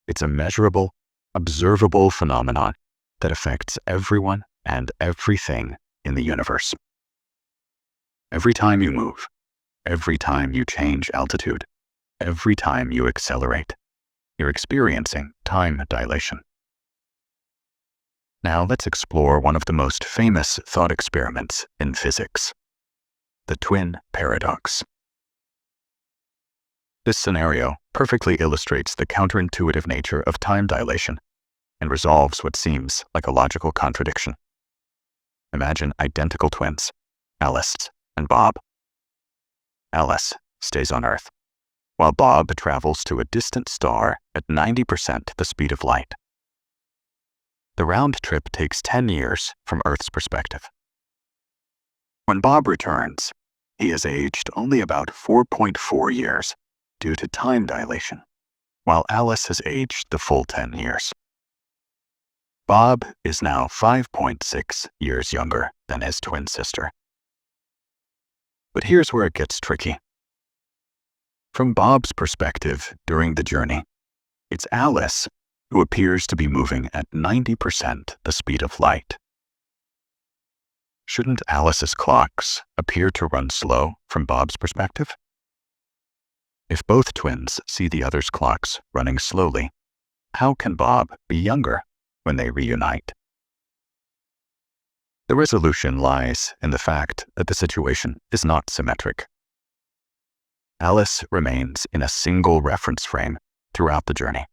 It's a measurable, observable phenomenon that affects everyone and everything in the universe. Every time you move, every time you change altitude, every time you accelerate, you're experiencing time dilation. Now let's explore one of the most famous thought experiments in physics, the twin paradox. This scenario perfectly illustrates the counterintuitive nature of time dilation and resolves what seems like a logical contradiction. Imagine identical twins, Alice and Bob. Alice stays on Earth, while Bob travels to a distant star at 90% the speed of light. The round trip takes 10 years from Earth's perspective. When Bob returns, he has aged only about 4.4 years due to time dilation, while Alice has aged the full 10 years. Bob is now 5.6 years younger than his twin sister. But here's where it gets tricky. From Bob's perspective during the journey, it's Alice who appears to be moving at 90% the speed of light. Shouldn't Alice's clocks appear to run slow from Bob's perspective? If both twins see the other's clocks running slowly, how can Bob be younger when they reunite? The resolution lies in the fact that the situation is not symmetric. Alice remains in a single reference frame throughout the journey,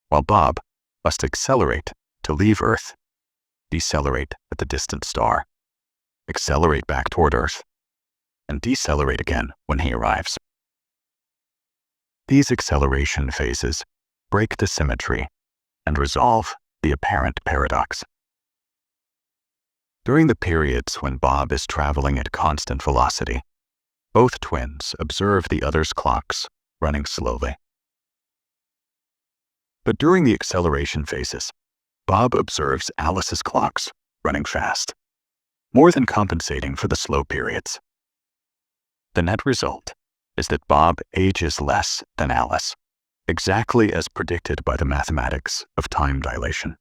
while Bob must accelerate to leave Earth, decelerate at the distant star, accelerate back toward Earth, and decelerate again when he arrives. These acceleration phases break the symmetry and resolve the apparent paradox. During the periods when Bob is traveling at constant velocity, both twins observe the other's clocks running slowly. But during the acceleration phases, Bob observes Alice's clocks running fast, more than compensating for the slow periods. The net result is that Bob ages less than Alice, exactly as predicted by the mathematics of time dilation.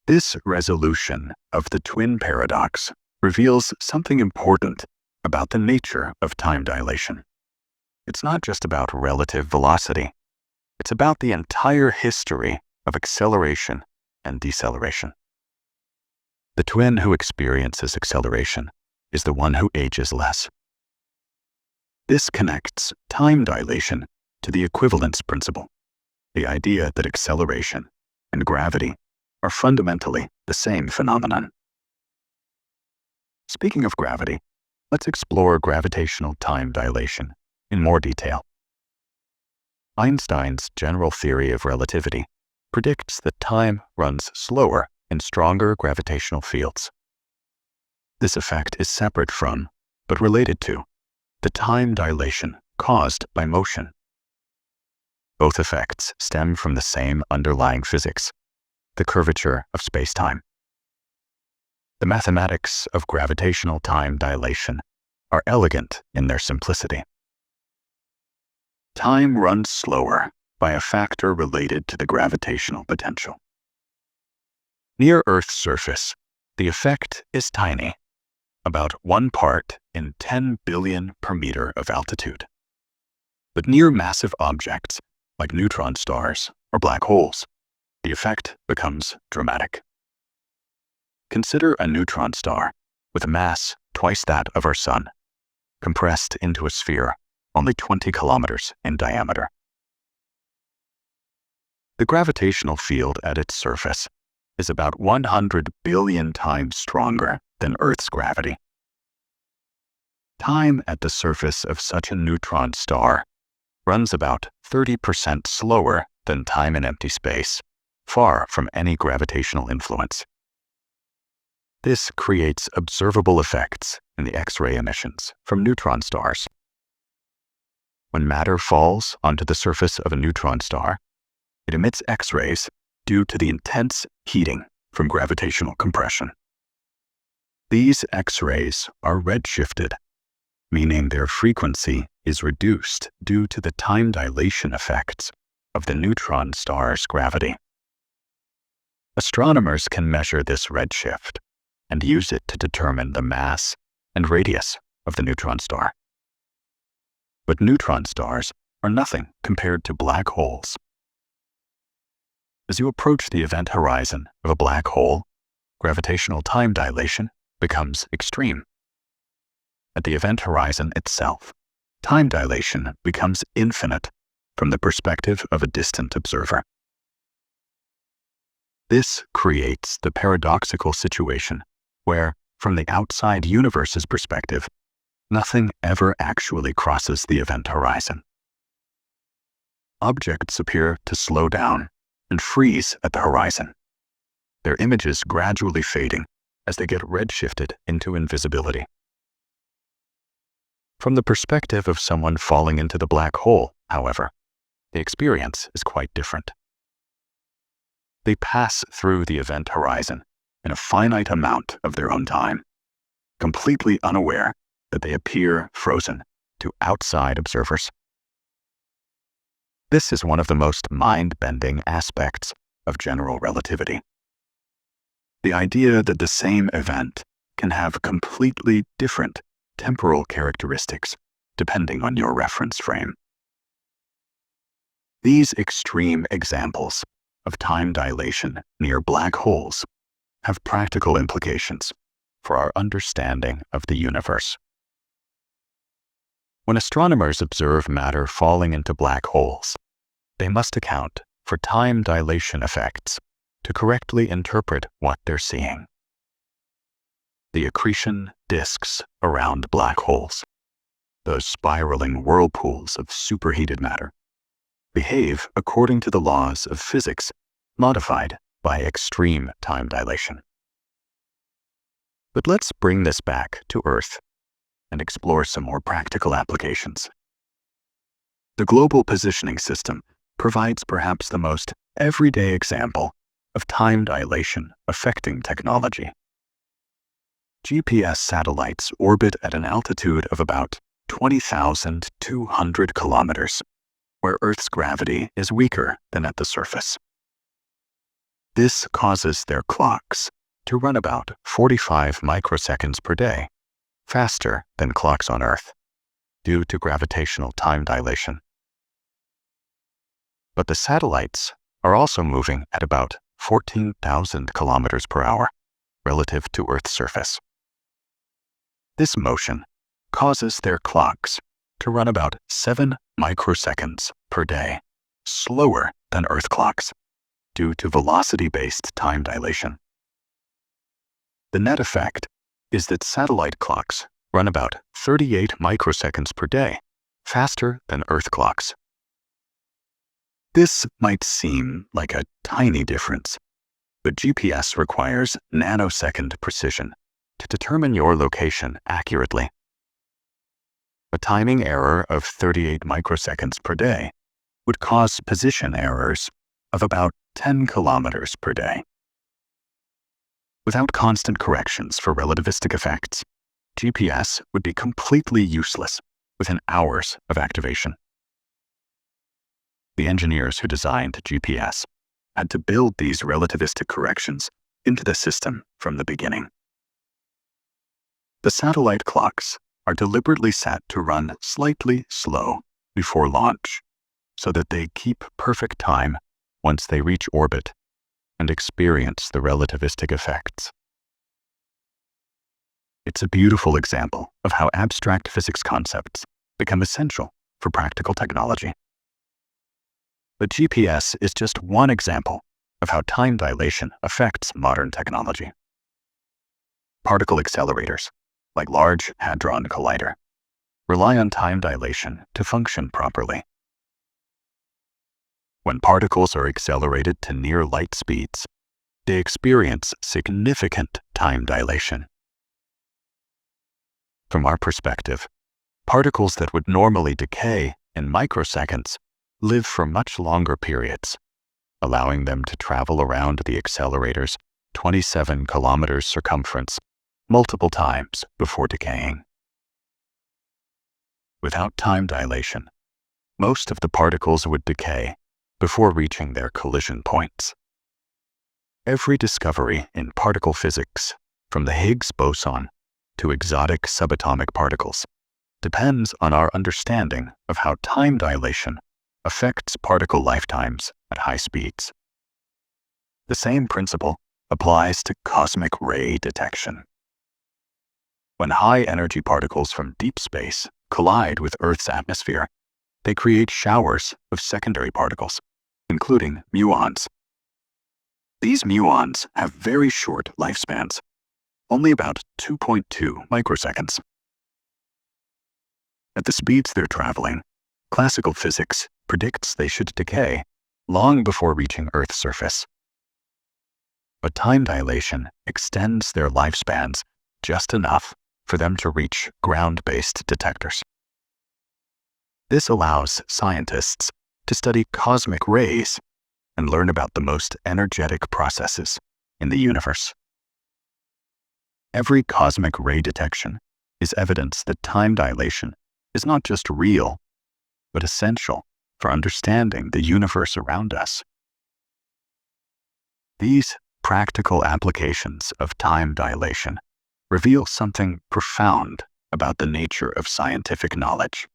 This resolution of the twin paradox reveals something important about the nature of time dilation. It's not just about relative velocity. It's about the entire history of acceleration and deceleration. The twin who experiences acceleration is the one who ages less. This connects time dilation to the equivalence principle, the idea that acceleration and gravity are fundamentally the same phenomenon. Speaking of gravity, let's explore gravitational time dilation in more detail. Einstein's general theory of relativity predicts that time runs slower in stronger gravitational fields. This effect is separate from, but related to, the time dilation caused by motion. Both effects stem from the same underlying physics, the curvature of spacetime. The mathematics of gravitational time dilation are elegant in their simplicity. Time runs slower by a factor related to the gravitational potential. Near Earth's surface, the effect is tiny, about 1 part in 10 billion per meter of altitude. But near massive objects, like neutron stars or black holes, the effect becomes dramatic. Consider a neutron star with a mass twice that of our Sun, compressed into a sphere only 20 kilometers in diameter. The gravitational field at its surface is about 100 billion times stronger than Earth's gravity. Time at the surface of such a neutron star runs about 30% slower than time in empty space, far from any gravitational influence, This creates observable effects in the X-ray emissions from neutron stars. When matter falls onto the surface of a neutron star, it emits X-rays due to the intense heating from gravitational compression. These X-rays are redshifted, meaning their frequency is reduced due to the time dilation effects of the neutron star's gravity. Astronomers can measure this redshift and use it to determine the mass and radius of the neutron star. But neutron stars are nothing compared to black holes. As you approach the event horizon of a black hole, gravitational time dilation becomes extreme. At the event horizon itself, time dilation becomes infinite from the perspective of a distant observer. This creates the paradoxical situation where, from the outside universe's perspective, nothing ever actually crosses the event horizon. Objects appear to slow down and freeze at the horizon, their images gradually fading as they get redshifted into invisibility. From the perspective of someone falling into the black hole, however, the experience is quite different. They pass through the event horizon in a finite amount of their own time, completely unaware that they appear frozen to outside observers. This is one of the most mind-bending aspects of general relativity. The idea that the same event can have completely different temporal characteristics depending on your reference frame. These extreme examples of time dilation near black holes have practical implications for our understanding of the universe. When astronomers observe matter falling into black holes, they must account for time dilation effects to correctly interpret what they're seeing. The accretion disks around black holes, those spiraling whirlpools of superheated matter, behave according to the laws of physics modified by extreme time dilation. But let's bring this back to Earth and explore some more practical applications. The global positioning system provides perhaps the most everyday example of time dilation affecting technology. GPS satellites orbit at an altitude of about 20,200 kilometers, where Earth's gravity is weaker than at the surface. This causes their clocks to run about 45 microseconds per day, faster than clocks on Earth, due to gravitational time dilation. But the satellites are also moving at about 14,000 kilometers per hour relative to Earth's surface. This motion causes their clocks to run about 7 microseconds per day, slower than Earth clocks, due to velocity-based time dilation. The net effect is that satellite clocks run about 38 microseconds per day, faster than Earth clocks. This might seem like a tiny difference, but GPS requires nanosecond precision to determine your location accurately. A timing error of 38 microseconds per day would cause position errors of about 10 kilometers per day. Without constant corrections for relativistic effects, GPS would be completely useless within hours of activation. The engineers who designed GPS had to build these relativistic corrections into the system from the beginning. The satellite clocks are deliberately set to run slightly slow before launch, so that they keep perfect time once they reach orbit and experience the relativistic effects. It's a beautiful example of how abstract physics concepts become essential for practical technology. But GPS is just one example of how time dilation affects modern technology. Particle accelerators, like Large Hadron Collider, rely on time dilation to function properly. When particles are accelerated to near light speeds, they experience significant time dilation. From our perspective, particles that would normally decay in microseconds live for much longer periods, allowing them to travel around the accelerator's 27 kilometers circumference multiple times before decaying. Without time dilation, most of the particles would decay before reaching their collision points. Every discovery in particle physics, from the Higgs boson to exotic subatomic particles, depends on our understanding of how time dilation affects particle lifetimes at high speeds. The same principle applies to cosmic ray detection. When high-energy particles from deep space collide with Earth's atmosphere, they create showers of secondary particles, including muons. These muons have very short lifespans, only about 2.2 microseconds. At the speeds they're traveling, classical physics predicts they should decay long before reaching Earth's surface. But time dilation extends their lifespans just enough for them to reach ground-based detectors. This allows scientists to study cosmic rays and learn about the most energetic processes in the universe. Every cosmic ray detection is evidence that time dilation is not just real, but essential for understanding the universe around us. These practical applications of time dilation reveal something profound about the nature of scientific knowledge.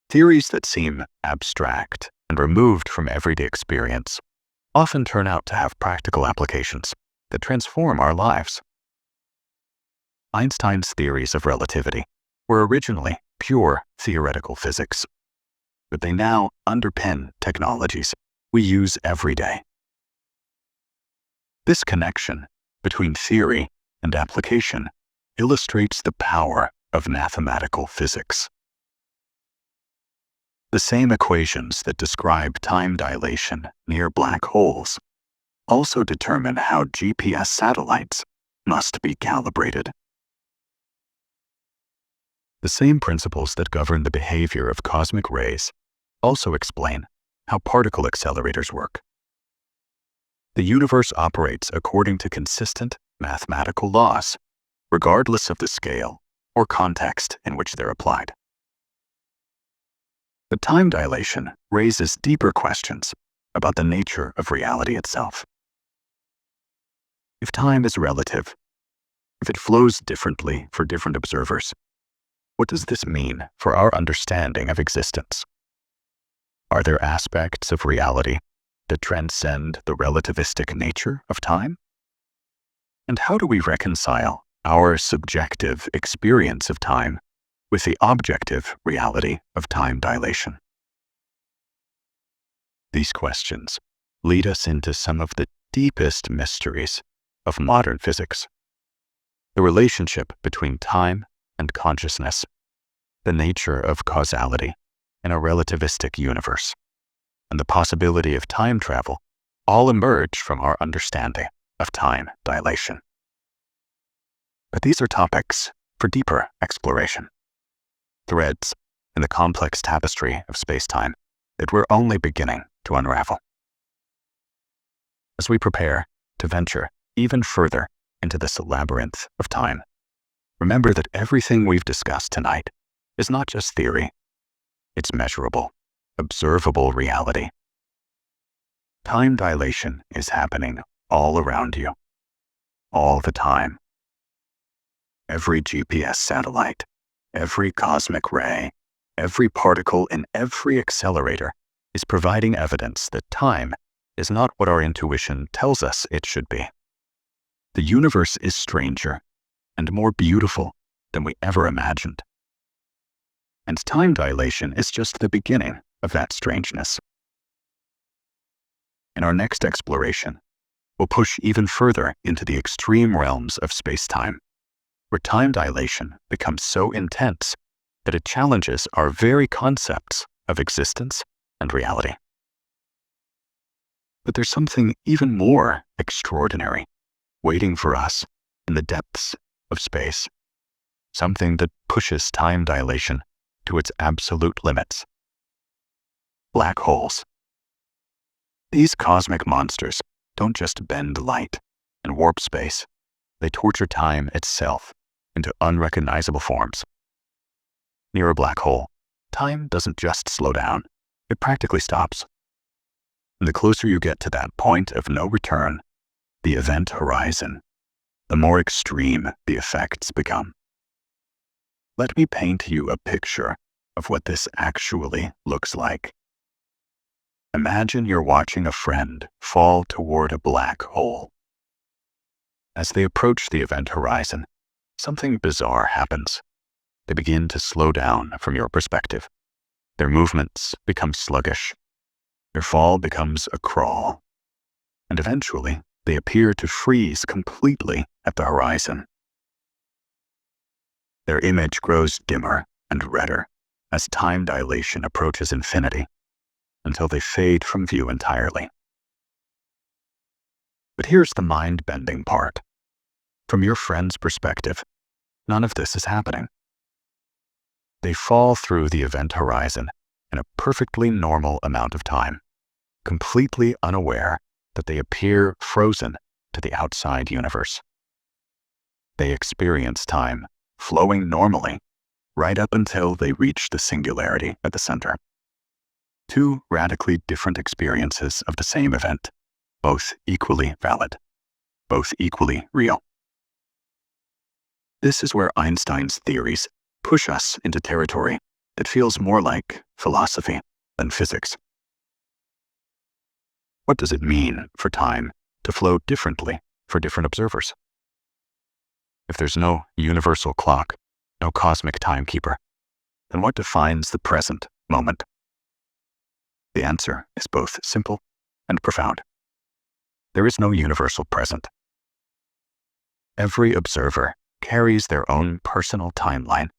Theories that seem abstract and removed from everyday experience often turn out to have practical applications that transform our lives. Einstein's theories of relativity were originally pure theoretical physics, but they now underpin technologies we use every day. This connection between theory and application illustrates the power of mathematical physics. The same equations that describe time dilation near black holes also determine how GPS satellites must be calibrated. The same principles that govern the behavior of cosmic rays also explain how particle accelerators work. The universe operates according to consistent mathematical laws, regardless of the scale or context in which they're applied. But time dilation raises deeper questions about the nature of reality itself. If time is relative, if it flows differently for different observers, what does this mean for our understanding of existence? Are there aspects of reality that transcend the relativistic nature of time? And how do we reconcile our subjective experience of time with the objective reality of time dilation? These questions lead us into some of the deepest mysteries of modern physics. The relationship between time and consciousness, the nature of causality in a relativistic universe, and the possibility of time travel all emerge from our understanding of time dilation. But these are topics for deeper exploration, threads in the complex tapestry of spacetime that we're only beginning to unravel. As we prepare to venture even further into this labyrinth of time, remember that everything we've discussed tonight is not just theory, it's measurable, observable reality. Time dilation is happening all around you, all the time. Every GPS satellite, every cosmic ray, every particle in every accelerator is providing evidence that time is not what our intuition tells us it should be. The universe is stranger and more beautiful than we ever imagined. And time dilation is just the beginning of that strangeness. In our next exploration, we'll push even further into the extreme realms of space-time, where time dilation becomes so intense that it challenges our very concepts of existence and reality. But there's something even more extraordinary waiting for us in the depths of space, something that pushes time dilation to its absolute limits. Black holes. These cosmic monsters don't just bend light and warp space, they torture time itself into unrecognizable forms. Near a black hole, time doesn't just slow down, it practically stops. And the closer you get to that point of no return, the event horizon, the more extreme the effects become. Let me paint you a picture of what this actually looks like. Imagine you're watching a friend fall toward a black hole. As they approach the event horizon, something bizarre happens. They begin to slow down from your perspective. Their movements become sluggish. Their fall becomes a crawl. And eventually, they appear to freeze completely at the horizon. Their image grows dimmer and redder as time dilation approaches infinity, until they fade from view entirely. But here's the mind-bending part. From your friend's perspective, none of this is happening. They fall through the event horizon in a perfectly normal amount of time, completely unaware that they appear frozen to the outside universe. They experience time flowing normally right up until they reach the singularity at the center. Two radically different experiences of the same event, both equally valid, both equally real. This is where Einstein's theories push us into territory that feels more like philosophy than physics. What does it mean for time to flow differently for different observers? If there's no universal clock, no cosmic timekeeper, then what defines the present moment? The answer is both simple and profound. There is no universal present. Every observer carries their own personal timeline,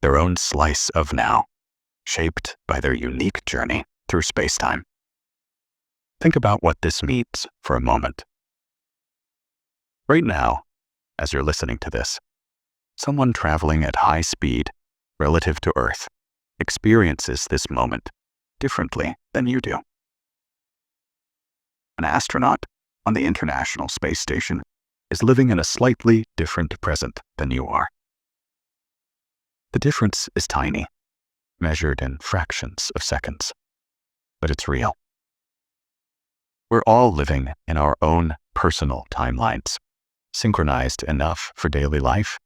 their own slice of now, shaped by their unique journey through spacetime. Think about what this means for a moment. Right now, as you're listening to this, someone traveling at high speed relative to Earth experiences this moment differently than you do. An astronaut on the International Space Station is living in a slightly different present than you are. The difference is tiny, measured in fractions of seconds, but it's real. We're all living in our own personal timelines, synchronized enough for daily life,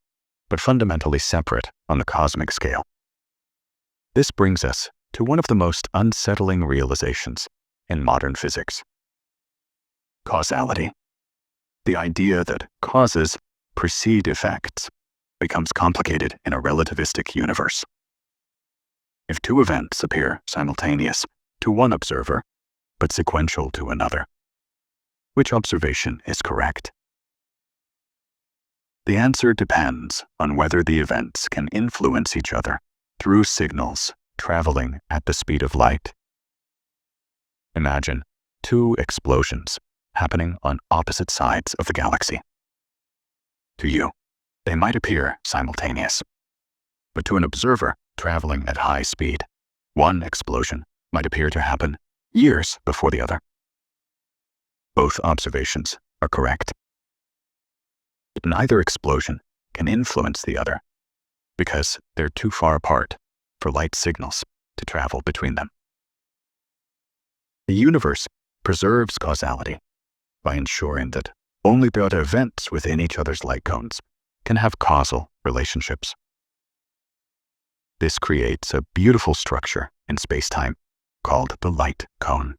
but fundamentally separate on the cosmic scale. This brings us to one of the most unsettling realizations in modern physics. Causality. The idea that causes precede effects becomes complicated in a relativistic universe. If two events appear simultaneous to one observer, but sequential to another, which observation is correct? The answer depends on whether the events can influence each other through signals traveling at the speed of light. Imagine two explosions happening on opposite sides of the galaxy. To you, they might appear simultaneous, but to an observer traveling at high speed, one explosion might appear to happen years before the other. Both observations are correct. But neither explosion can influence the other because they're too far apart for light signals to travel between them. The universe preserves causality by ensuring that only the other events within each other's light cones can have causal relationships. This creates a beautiful structure in spacetime called the light cone.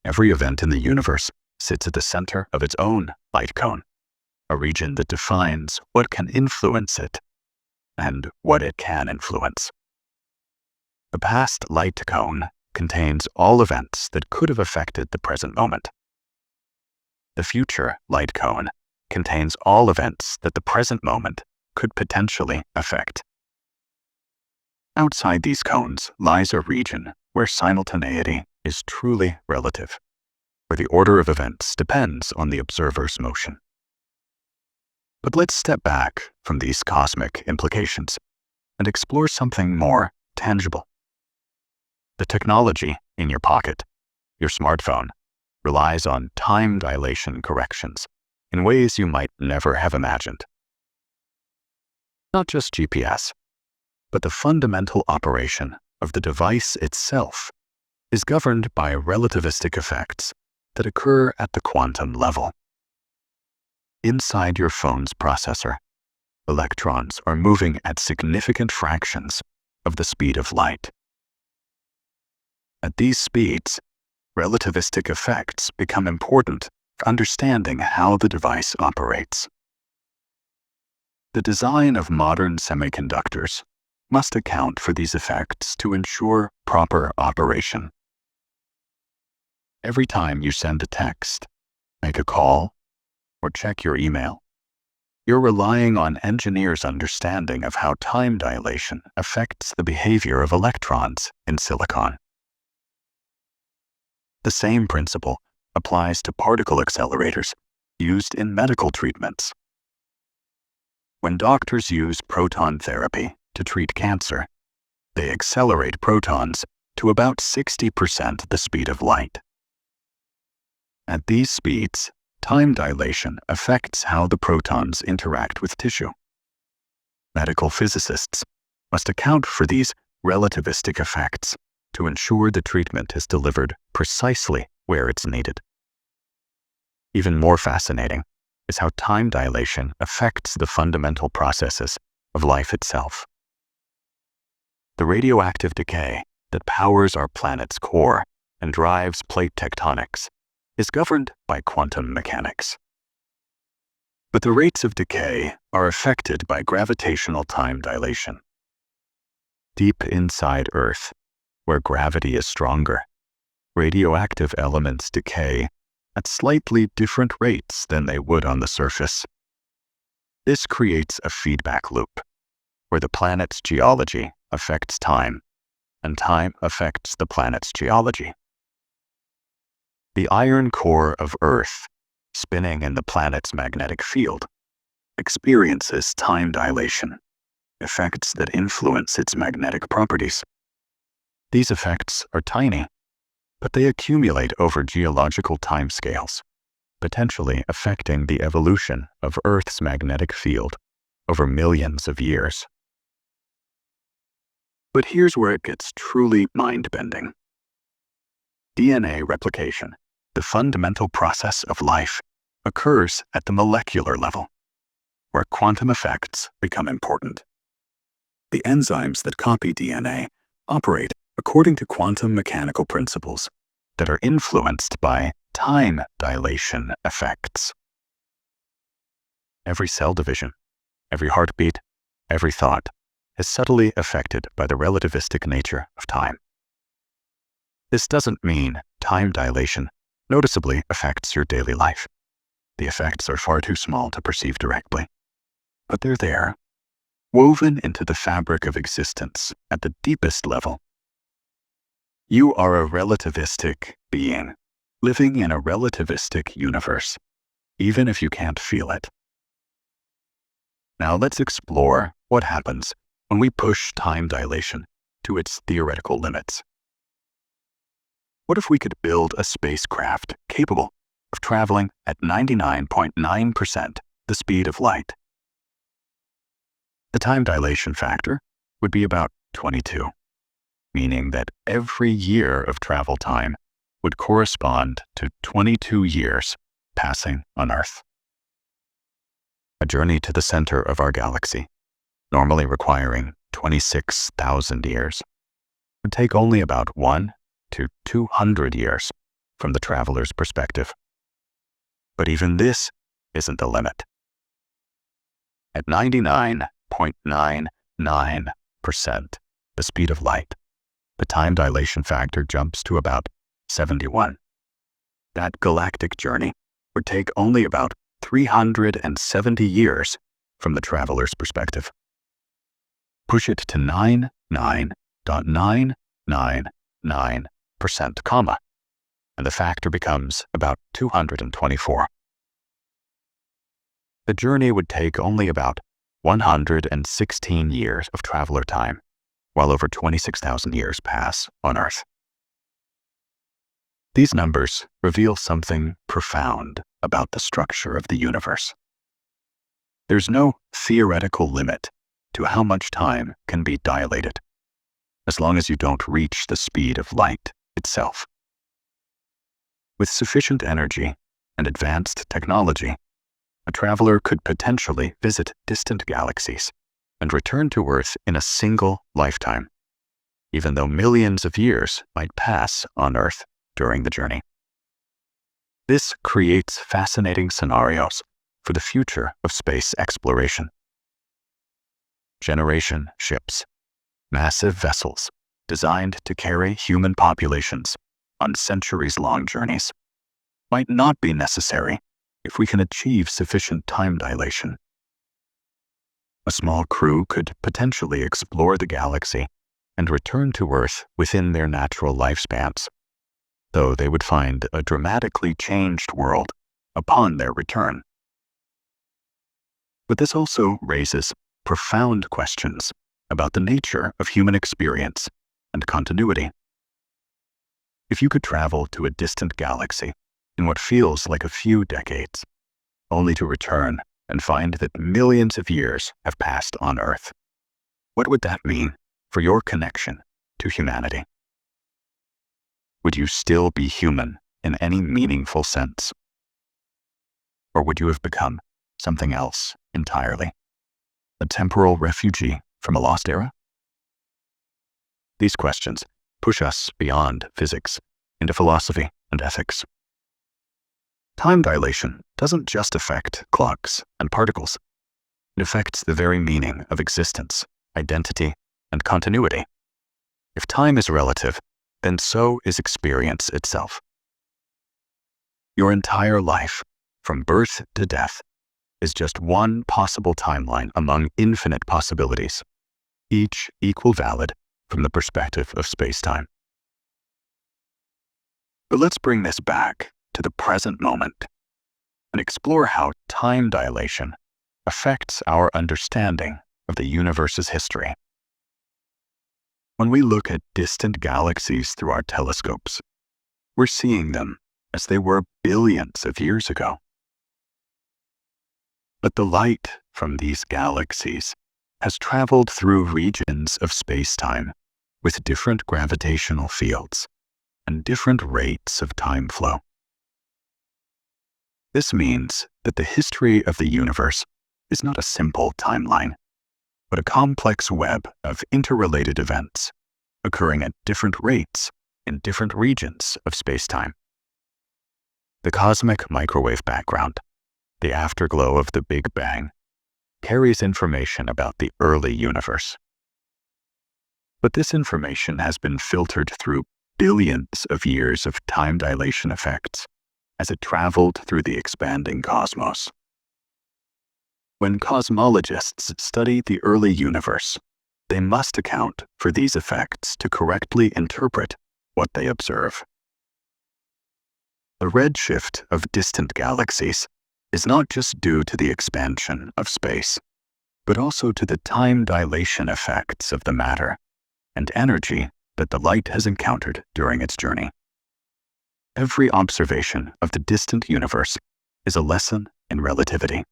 Every event in the universe sits at the center of its own light cone, a region that defines what can influence it and what it can influence. The past light cone contains all events that could have affected the present moment. The future light cone contains all events that the present moment could potentially affect. Outside these cones lies a region where simultaneity is truly relative, where the order of events depends on the observer's motion. But let's step back from these cosmic implications and explore something more tangible. The technology in your pocket, your smartphone, relies on time dilation corrections in ways you might never have imagined. Not just GPS, but the fundamental operation of the device itself is governed by relativistic effects that occur at the quantum level. Inside your phone's processor, electrons are moving at significant fractions of the speed of light. At these speeds, relativistic effects become important for understanding how the device operates. The design of modern semiconductors must account for these effects to ensure proper operation. Every time you send a text, make a call, or check your email, you're relying on engineers' understanding of how time dilation affects the behavior of electrons in silicon. The same principle applies to particle accelerators used in medical treatments. When doctors use proton therapy to treat cancer, they accelerate protons to about 60% the speed of light. At these speeds, time dilation affects how the protons interact with tissue. Medical physicists must account for these relativistic effects to ensure the treatment is delivered precisely where it's needed. Even more fascinating is how time dilation affects the fundamental processes of life itself. The radioactive decay that powers our planet's core and drives plate tectonics is governed by quantum mechanics. But the rates of decay are affected by gravitational time dilation. Deep inside Earth, where gravity is stronger, radioactive elements decay at slightly different rates than they would on the surface. This creates a feedback loop, where the planet's geology affects time, and time affects the planet's geology. The iron core of Earth, spinning in the planet's magnetic field, experiences time dilation, effects that influence its magnetic properties. These effects are tiny, but they accumulate over geological timescales, potentially affecting the evolution of Earth's magnetic field over millions of years. But here's where it gets truly mind-bending. DNA replication, the fundamental process of life, occurs at the molecular level, where quantum effects become important. The enzymes that copy DNA operate according to quantum mechanical principles that are influenced by time dilation effects. Every cell division, every heartbeat, every thought is subtly affected by the relativistic nature of time. This doesn't mean time dilation noticeably affects your daily life. The effects are far too small to perceive directly. But they're there, woven into the fabric of existence at the deepest level. You are a relativistic being, living in a relativistic universe, even if you can't feel it. Now let's explore what happens when we push time dilation to its theoretical limits. What if we could build a spacecraft capable of traveling at 99.9% the speed of light? The time dilation factor would be about 22, meaning that every year of travel time would correspond to 22 years passing on Earth. A journey to the center of our galaxy, normally requiring 26,000 years, would take only about 1 to 200 years from the traveler's perspective. But even this isn't the limit. At 99.99% the speed of light, the time dilation factor jumps to about 71. That galactic journey would take only about 370 years from the traveler's perspective. Push it to 99.999% comma, and the factor becomes about 224. The journey would take only about 116 years of traveler time, while over 26,000 years pass on Earth. These numbers reveal something profound about the structure of the universe. There's no theoretical limit to how much time can be dilated, as long as you don't reach the speed of light itself. With sufficient energy and advanced technology, a traveler could potentially visit distant galaxies and return to Earth in a single lifetime, even though millions of years might pass on Earth during the journey. This creates fascinating scenarios for the future of space exploration. Generation ships, massive vessels designed to carry human populations on centuries-long journeys, might not be necessary if we can achieve sufficient time dilation. A small crew could potentially explore the galaxy and return to Earth within their natural lifespans, though they would find a dramatically changed world upon their return. But this also raises profound questions about the nature of human experience and continuity. If you could travel to a distant galaxy in what feels like a few decades, only to return and find that millions of years have passed on Earth, what would that mean for your connection to humanity? Would you still be human in any meaningful sense? Or would you have become something else entirely? A temporal refugee from a lost era? These questions push us beyond physics into philosophy and ethics. Time dilation doesn't just affect clocks and particles. It affects the very meaning of existence, identity, and continuity. If time is relative, then so is experience itself. Your entire life, from birth to death, is just one possible timeline among infinite possibilities, each equal valid from the perspective of spacetime. But let's bring this back to the present moment and explore how time dilation affects our understanding of the universe's history. When we look at distant galaxies through our telescopes, we're seeing them as they were billions of years ago. But the light from these galaxies has traveled through regions of spacetime with different gravitational fields and different rates of time flow. This means that the history of the universe is not a simple timeline, but a complex web of interrelated events occurring at different rates in different regions of spacetime. The cosmic microwave background, the afterglow of the Big Bang, carries information about the early universe. But this information has been filtered through billions of years of time dilation effects as it traveled through the expanding cosmos. When cosmologists study the early universe, they must account for these effects to correctly interpret what they observe. The redshift of distant galaxies is not just due to the expansion of space, but also to the time dilation effects of the matter and energy that the light has encountered during its journey. Every observation of the distant universe is a lesson in relativity.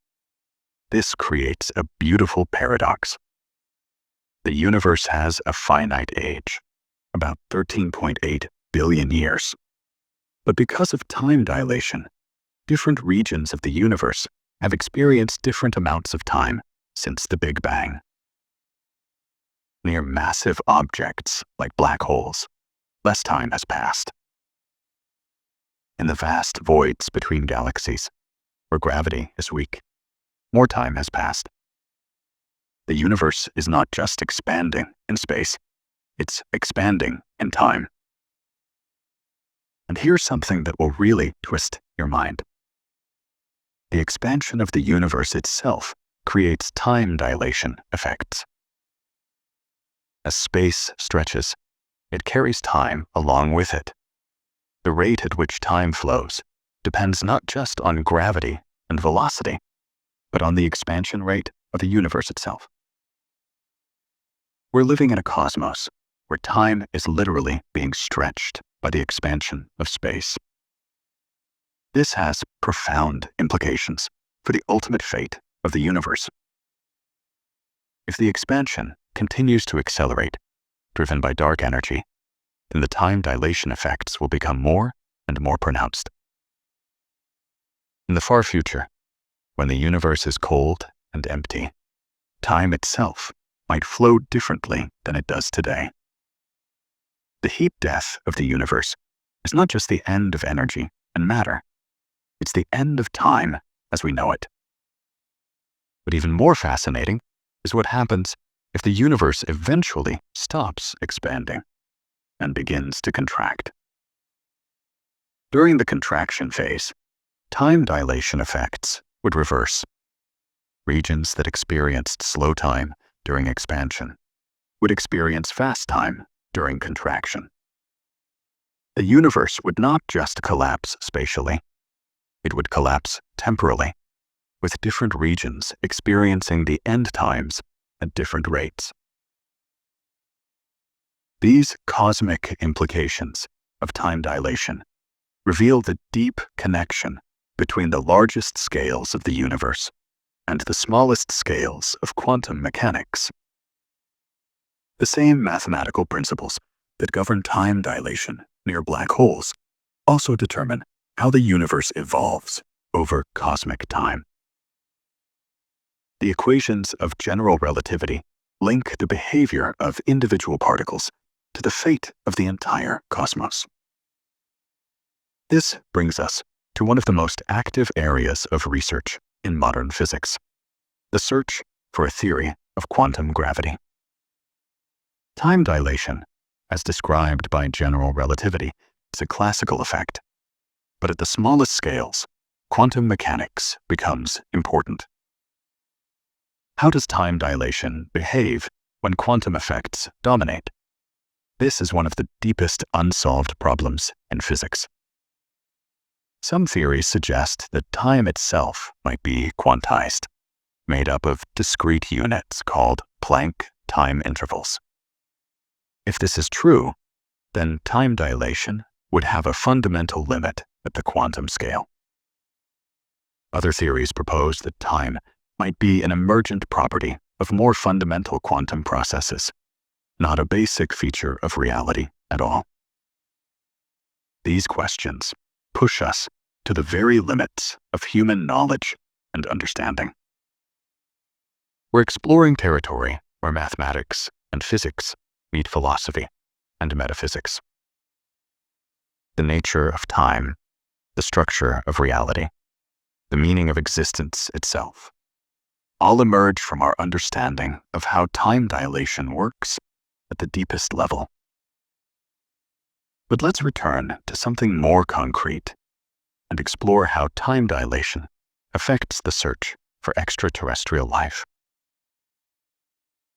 This creates a beautiful paradox. The universe has a finite age, about 13.8 billion years. But because of time dilation, different regions of the universe have experienced different amounts of time since the Big Bang. Near massive objects like black holes, less time has passed. In the vast voids between galaxies, where gravity is weak, more time has passed. The universe is not just expanding in space, it's expanding in time. And here's something that will really twist your mind. The expansion of the universe itself creates time dilation effects. As space stretches, it carries time along with it, the rate at which time flows depends not just on gravity and velocity, but on the expansion rate of the universe itself. We're living in a cosmos where time is literally being stretched by the expansion of space. This has profound implications for the ultimate fate of the universe. If the expansion continues to accelerate, driven by dark energy, then the time dilation effects will become more and more pronounced. In the far future, when the universe is cold and empty, time itself might flow differently than it does today. The heat death of the universe is not just the end of energy and matter, it's the end of time as we know it. But even more fascinating is what happens if the universe eventually stops expanding and begins to contract. During the contraction phase, time dilation effects would reverse. Regions that experienced slow time during expansion would experience fast time during contraction. The universe would not just collapse spatially, it would collapse temporally, with different regions experiencing the end times at different rates. These cosmic implications of time dilation reveal the deep connection between the largest scales of the universe and the smallest scales of quantum mechanics. The same mathematical principles that govern time dilation near black holes also determine how the universe evolves over cosmic time. The equations of general relativity link the behavior of individual particles to the fate of the entire cosmos. This brings us to one of the most active areas of research in modern physics, the search for a theory of quantum gravity. Time dilation, as described by general relativity, is a classical effect, but at the smallest scales, quantum mechanics becomes important. How does time dilation behave when quantum effects dominate? This is one of the deepest unsolved problems in physics. Some theories suggest that time itself might be quantized, made up of discrete units called Planck time intervals. If this is true, then time dilation would have a fundamental limit at the quantum scale. Other theories propose that time might be an emergent property of more fundamental quantum processes, not a basic feature of reality at all. These questions push us to the very limits of human knowledge and understanding. We're exploring territory where mathematics and physics meet philosophy and metaphysics. The nature of time, the structure of reality, the meaning of existence itself, all emerge from our understanding of how time dilation works at the deepest level. But let's return to something more concrete and explore how time dilation affects the search for extraterrestrial life.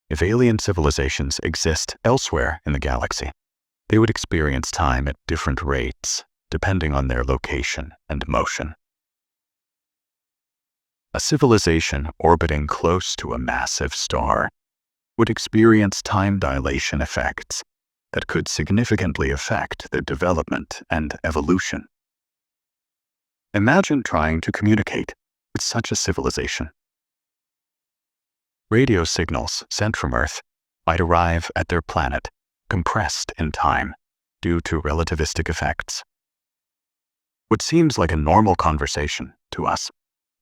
If alien civilizations exist elsewhere in the galaxy, they would experience time at different rates depending on their location and motion. A civilization orbiting close to a massive star would experience time dilation effects that could significantly affect their development and evolution. Imagine trying to communicate with such a civilization. Radio signals sent from Earth might arrive at their planet compressed in time due to relativistic effects. What seems like a normal conversation to us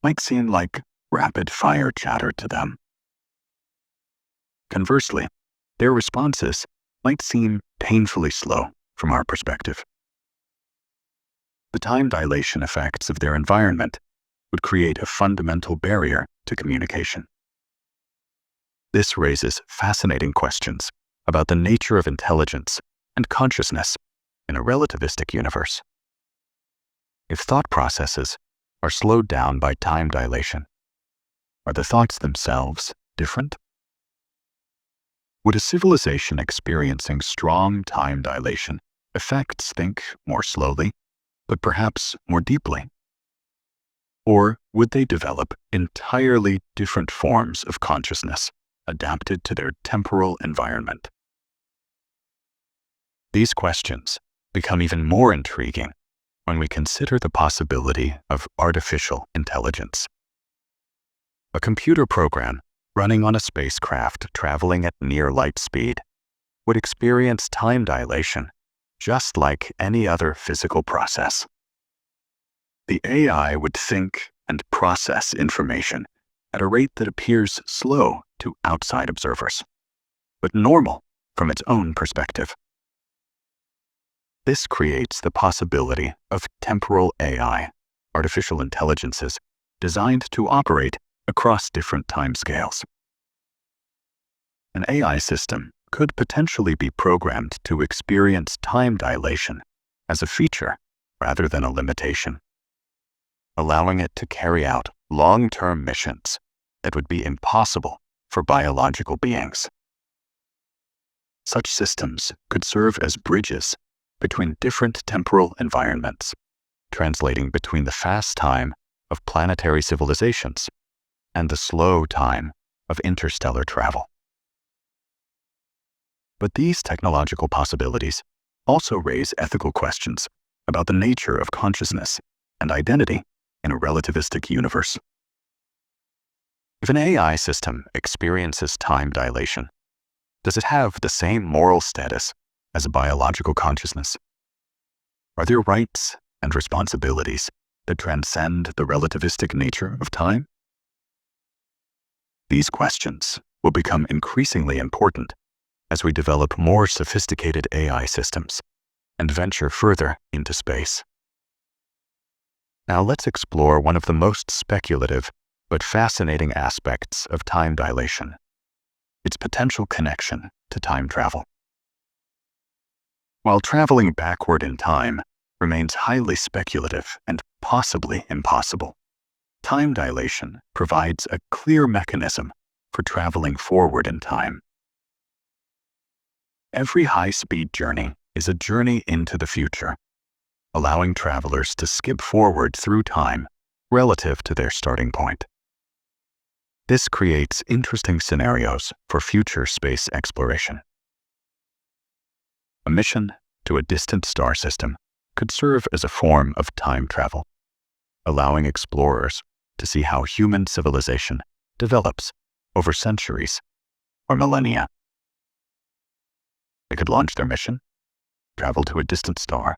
might seem like rapid-fire chatter to them. Conversely, their responses might seem painfully slow from our perspective. The time dilation effects of their environment would create a fundamental barrier to communication. This raises fascinating questions about the nature of intelligence and consciousness in a relativistic universe. If thought processes are slowed down by time dilation, are the thoughts themselves different? Would a civilization experiencing strong time dilation affect think more slowly but perhaps more deeply? Or would they develop entirely different forms of consciousness adapted to their temporal environment? These questions become even more intriguing when we consider the possibility of artificial intelligence. A computer program running on a spacecraft traveling at near light speed would experience time dilation just like any other physical process. The AI would think and process information at a rate that appears slow to outside observers, but normal from its own perspective. This creates the possibility of temporal AI, artificial intelligences designed to operate across different timescales. An AI system could potentially be programmed to experience time dilation as a feature rather than a limitation, allowing it to carry out long-term missions that would be impossible for biological beings. Such systems could serve as bridges between different temporal environments, translating between the fast time of planetary civilizations and the slow time of interstellar travel. But these technological possibilities also raise ethical questions about the nature of consciousness and identity in a relativistic universe. If an AI system experiences time dilation, does it have the same moral status as a biological consciousness? Are there rights and responsibilities that transcend the relativistic nature of time? These questions will become increasingly important as we develop more sophisticated AI systems and venture further into space. Now let's explore one of the most speculative but fascinating aspects of time dilation: its potential connection to time travel. While traveling backward in time remains highly speculative and possibly impossible, time dilation provides a clear mechanism for traveling forward in time. Every high-speed journey is a journey into the future, allowing travelers to skip forward through time relative to their starting point. This creates interesting scenarios for future space exploration. A mission to a distant star system could serve as a form of time travel, allowing explorers to see how human civilization develops over centuries or millennia. They could launch their mission, travel to a distant star,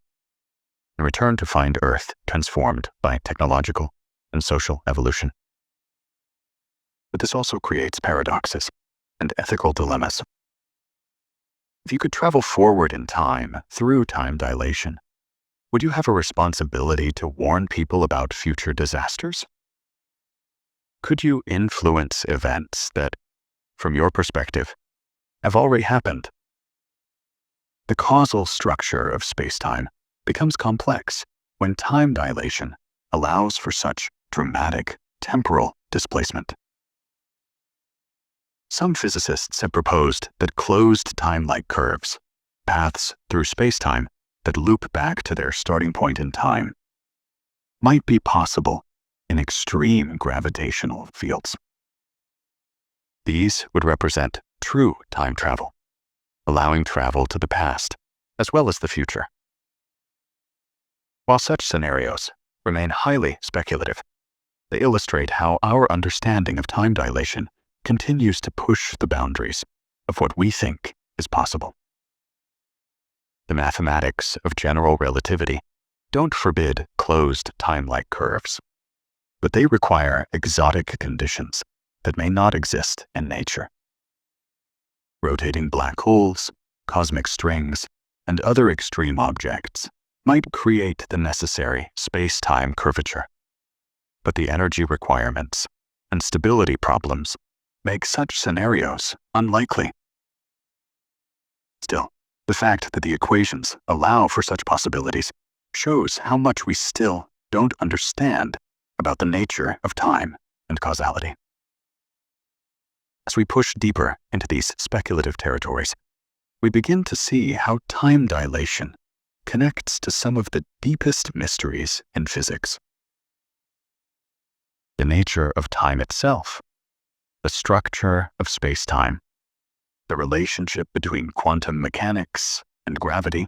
and return to find Earth transformed by technological and social evolution. But this also creates paradoxes and ethical dilemmas. If you could travel forward in time through time dilation, would you have a responsibility to warn people about future disasters? Could you influence events that, from your perspective, have already happened? The causal structure of spacetime becomes complex when time dilation allows for such dramatic temporal displacement. Some physicists have proposed that closed time-like curves, paths through spacetime that loop back to their starting point in time, might be possible in extreme gravitational fields. These would represent true time travel, allowing travel to the past as well as the future. While such scenarios remain highly speculative, they illustrate how our understanding of time dilation continues to push the boundaries of what we think is possible. The mathematics of general relativity don't forbid closed time-like curves, but they require exotic conditions that may not exist in nature. Rotating black holes, cosmic strings, and other extreme objects might create the necessary space-time curvature, but the energy requirements and stability problems make such scenarios unlikely. Still, the fact that the equations allow for such possibilities shows how much we still don't understand about the nature of time and causality. As we push deeper into these speculative territories, we begin to see how time dilation connects to some of the deepest mysteries in physics. The nature of time itself, the structure of spacetime, the relationship between quantum mechanics and gravity,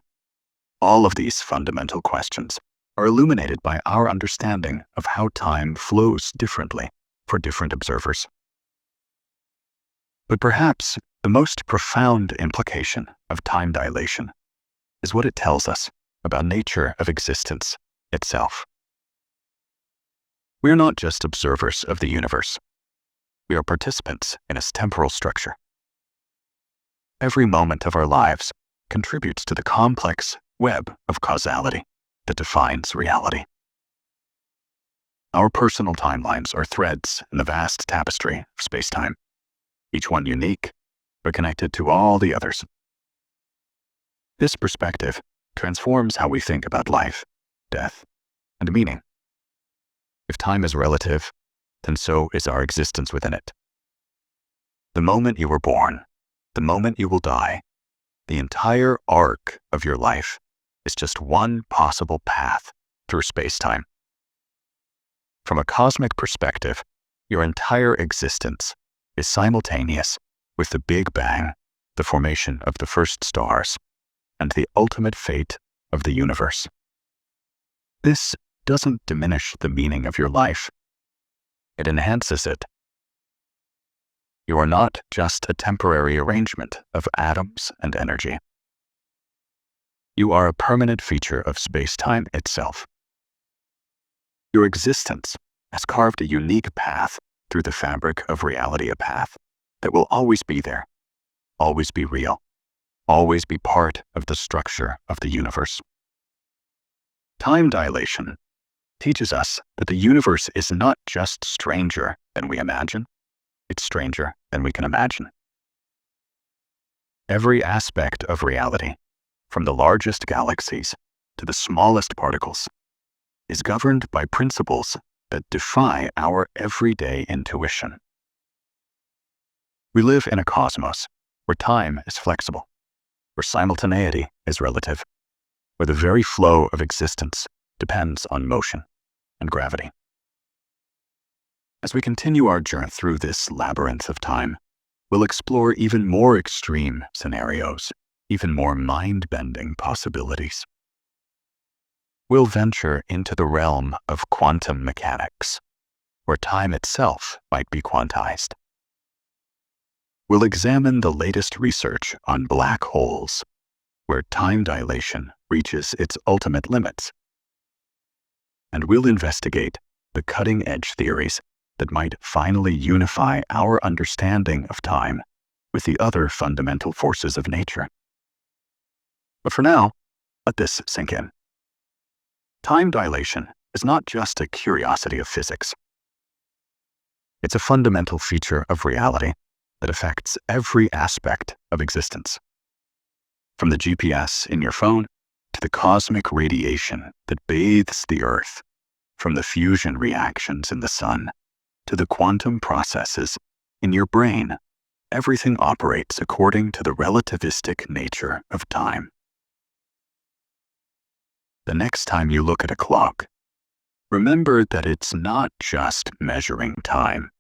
all of these fundamental questions are illuminated by our understanding of how time flows differently for different observers. But perhaps the most profound implication of time dilation is what it tells us about nature of existence itself. We are not just observers of the universe. We are participants in its temporal structure. Every moment of our lives contributes to the complex web of causality that defines reality. Our personal timelines are threads in the vast tapestry of spacetime, each one unique, but connected to all the others. This perspective transforms how we think about life, death, and meaning. If time is relative, then so is our existence within it. The moment you were born, the moment you will die, the entire arc of your life is just one possible path through spacetime. From a cosmic perspective, your entire existence is simultaneous with the Big Bang, the formation of the first stars, and the ultimate fate of the universe. This doesn't diminish the meaning of your life. It enhances it. You are not just a temporary arrangement of atoms and energy. You are a permanent feature of spacetime itself. Your existence has carved a unique path through the fabric of reality, a path that will always be there, always be real, always be part of the structure of the universe. Time dilation teaches us that the universe is not just stranger than we imagine, it's stranger than we can imagine. Every aspect of reality, from the largest galaxies to the smallest particles, is governed by principles that defy our everyday intuition. We live in a cosmos where time is flexible, where simultaneity is relative, where the very flow of existence depends on motion and gravity. As we continue our journey through this labyrinth of time, we'll explore even more extreme scenarios, even more mind-bending possibilities. We'll venture into the realm of quantum mechanics, where time itself might be quantized. We'll examine the latest research on black holes, where time dilation reaches its ultimate limits. And we'll investigate the cutting-edge theories that might finally unify our understanding of time with the other fundamental forces of nature. But for now, let this sink in. Time dilation is not just a curiosity of physics. It's a fundamental feature of reality that affects every aspect of existence. From the GPS in your phone to the cosmic radiation that bathes the Earth, from the fusion reactions in the sun to the quantum processes in your brain, everything operates according to the relativistic nature of time. The next time you look at a clock, remember that it's not just measuring time.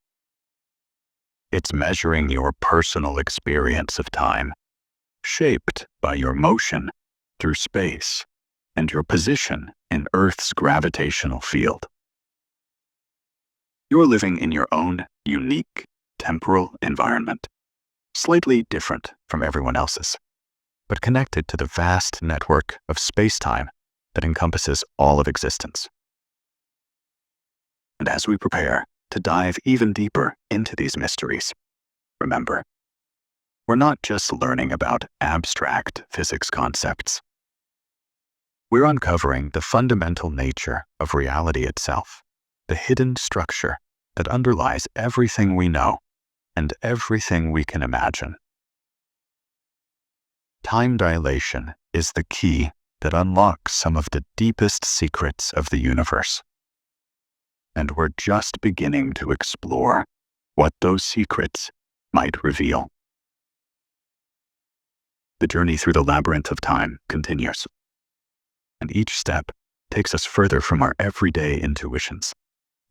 It's measuring your personal experience of time, shaped by your motion through space and your position in Earth's gravitational field. You're living in your own unique temporal environment, slightly different from everyone else's, but connected to the vast network of space-time that encompasses all of existence. And as we prepare to dive even deeper into these mysteries, remember, we're not just learning about abstract physics concepts. We're uncovering the fundamental nature of reality itself, the hidden structure that underlies everything we know and everything we can imagine. Time dilation is the key that unlocks some of the deepest secrets of the universe. And we're just beginning to explore what those secrets might reveal. The journey through the labyrinth of time continues. and each step takes us further from our everyday intuitions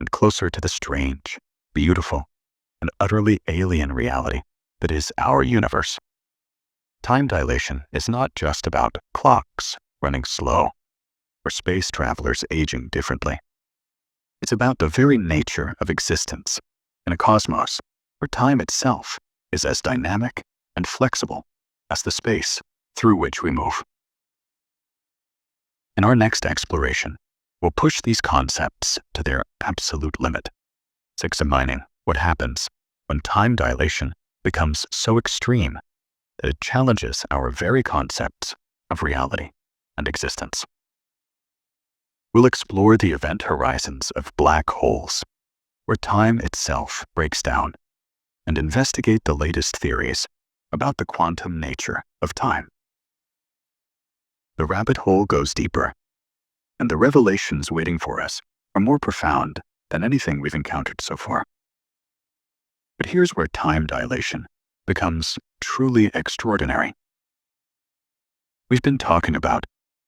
and closer to the strange, beautiful, and utterly alien reality that is our universe. Time dilation is not just about clocks running slow or space travelers aging differently. It's about the very nature of existence in a cosmos where time itself is as dynamic and flexible as the space through which we move. In our next exploration, we'll push these concepts to their absolute limit, examining what happens when time dilation becomes so extreme that it challenges our very concepts of reality and existence. We'll explore the event horizons of black holes, where time itself breaks down, and investigate the latest theories about the quantum nature of time. The rabbit hole goes deeper, and the revelations waiting for us are more profound than anything we've encountered so far. But here's where time dilation becomes truly extraordinary. We've been talking about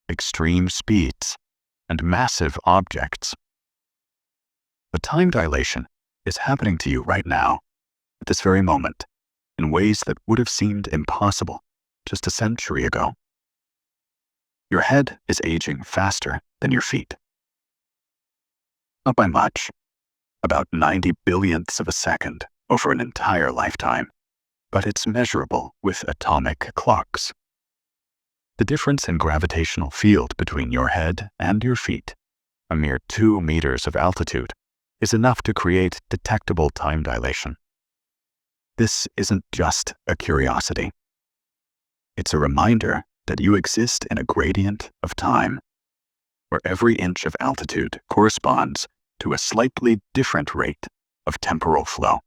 extreme speeds and massive objects. But time dilation is happening to you right now, at this very moment, in ways that would have seemed impossible just a century ago. Your head is aging faster than your feet. Not by much, about 90 billionths of a second over an entire lifetime, but it's measurable with atomic clocks. The difference in gravitational field between your head and your feet, a mere 2 meters of altitude, is enough to create detectable time dilation. This isn't just a curiosity. It's a reminder that you exist in a gradient of time, where every inch of altitude corresponds to a slightly different rate of temporal flow.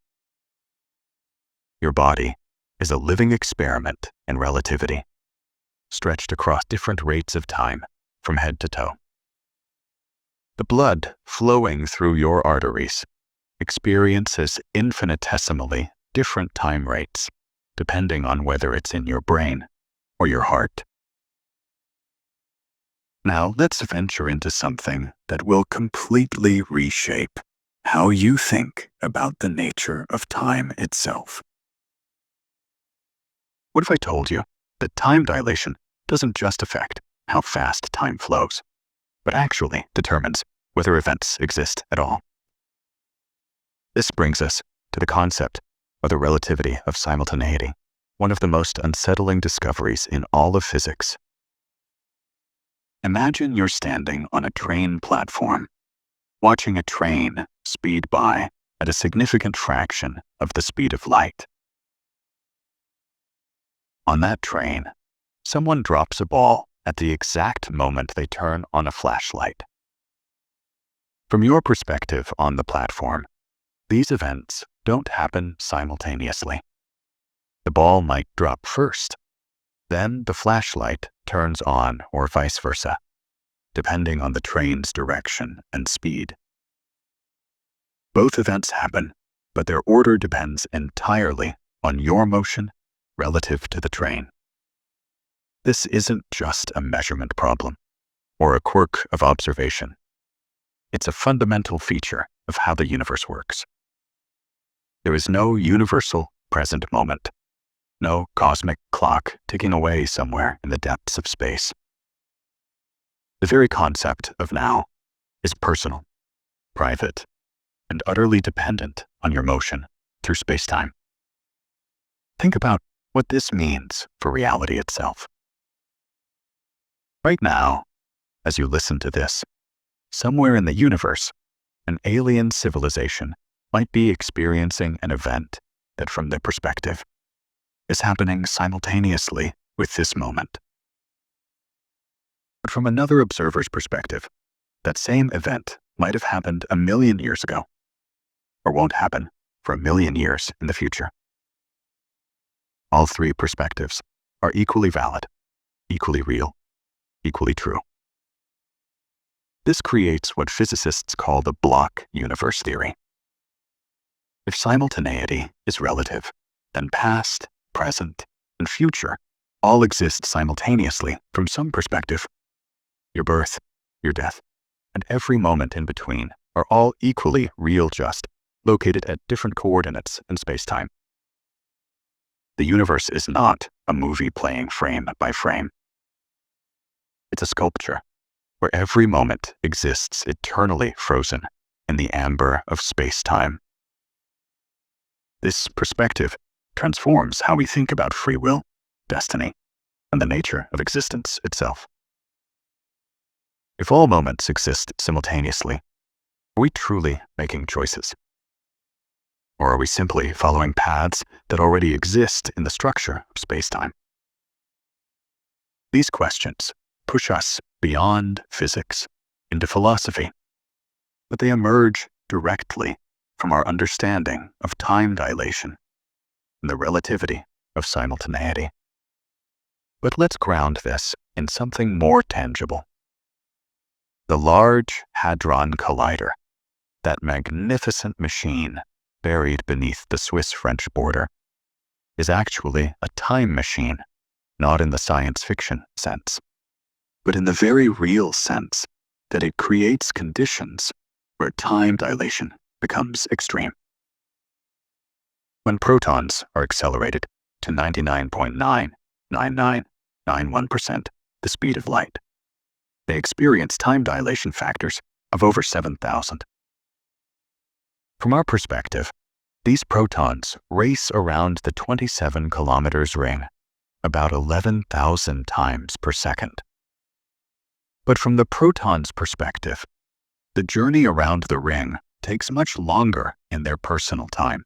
Your body is a living experiment in relativity, stretched across different rates of time from head to toe. The blood flowing through your arteries experiences infinitesimally different time rates, depending on whether it's in your brain or your heart. Now let's venture into something that will completely reshape how you think about the nature of time itself. What if I told you that time dilation doesn't just affect how fast time flows, but actually determines whether events exist at all? This brings us to the concept of the relativity of simultaneity, one of the most unsettling discoveries in all of physics. Imagine you're standing on a train platform, watching a train speed by at a significant fraction of the speed of light. On that train, someone drops a ball at the exact moment they turn on a flashlight. From your perspective on the platform, these events don't happen simultaneously. The ball might drop first, then the flashlight turns on, or vice versa, depending on the train's direction and speed. Both events happen, but their order depends entirely on your motion relative to the train. This isn't just a measurement problem or a quirk of observation. It's a fundamental feature of how the universe works. There is no universal present moment, no cosmic clock ticking away somewhere in the depths of space. The very concept of now is personal, private, and utterly dependent on your motion through spacetime. Think about what this means for reality itself. Right now, as you listen to this, somewhere in the universe, an alien civilization might be experiencing an event that, from their perspective, is happening simultaneously with this moment. But from another observer's perspective, that same event might have happened 1,000,000 years ago, or won't happen for 1,000,000 years in the future. All three perspectives are equally valid, equally real, equally true. This creates what physicists call the block universe theory. If simultaneity is relative, then past, present, and future all exist simultaneously from some perspective. your birth, your death, and every moment in between are all equally real, just located at different coordinates in spacetime. The universe is not a movie playing frame by frame. It's a sculpture where every moment exists eternally frozen in the amber of spacetime. This perspective transforms how we think about free will, destiny, and the nature of existence itself. If all moments exist simultaneously, are we truly making choices? Or are we simply following paths that already exist in the structure of spacetime? These questions push us beyond physics into philosophy, but they emerge directly from our understanding of time dilation and the relativity of simultaneity. But let's ground this in something more tangible. The Large Hadron Collider, that magnificent machine buried beneath the Swiss-French border, is actually a time machine, not in the science fiction sense, but in the very real sense that it creates conditions where time dilation becomes extreme. When protons are accelerated to 99.99991% the speed of light, they experience time dilation factors of over 7,000. From our perspective, these protons race around the 27 kilometers ring about 11,000 times per second. But from the proton's perspective, the journey around the ring takes much longer in their personal time.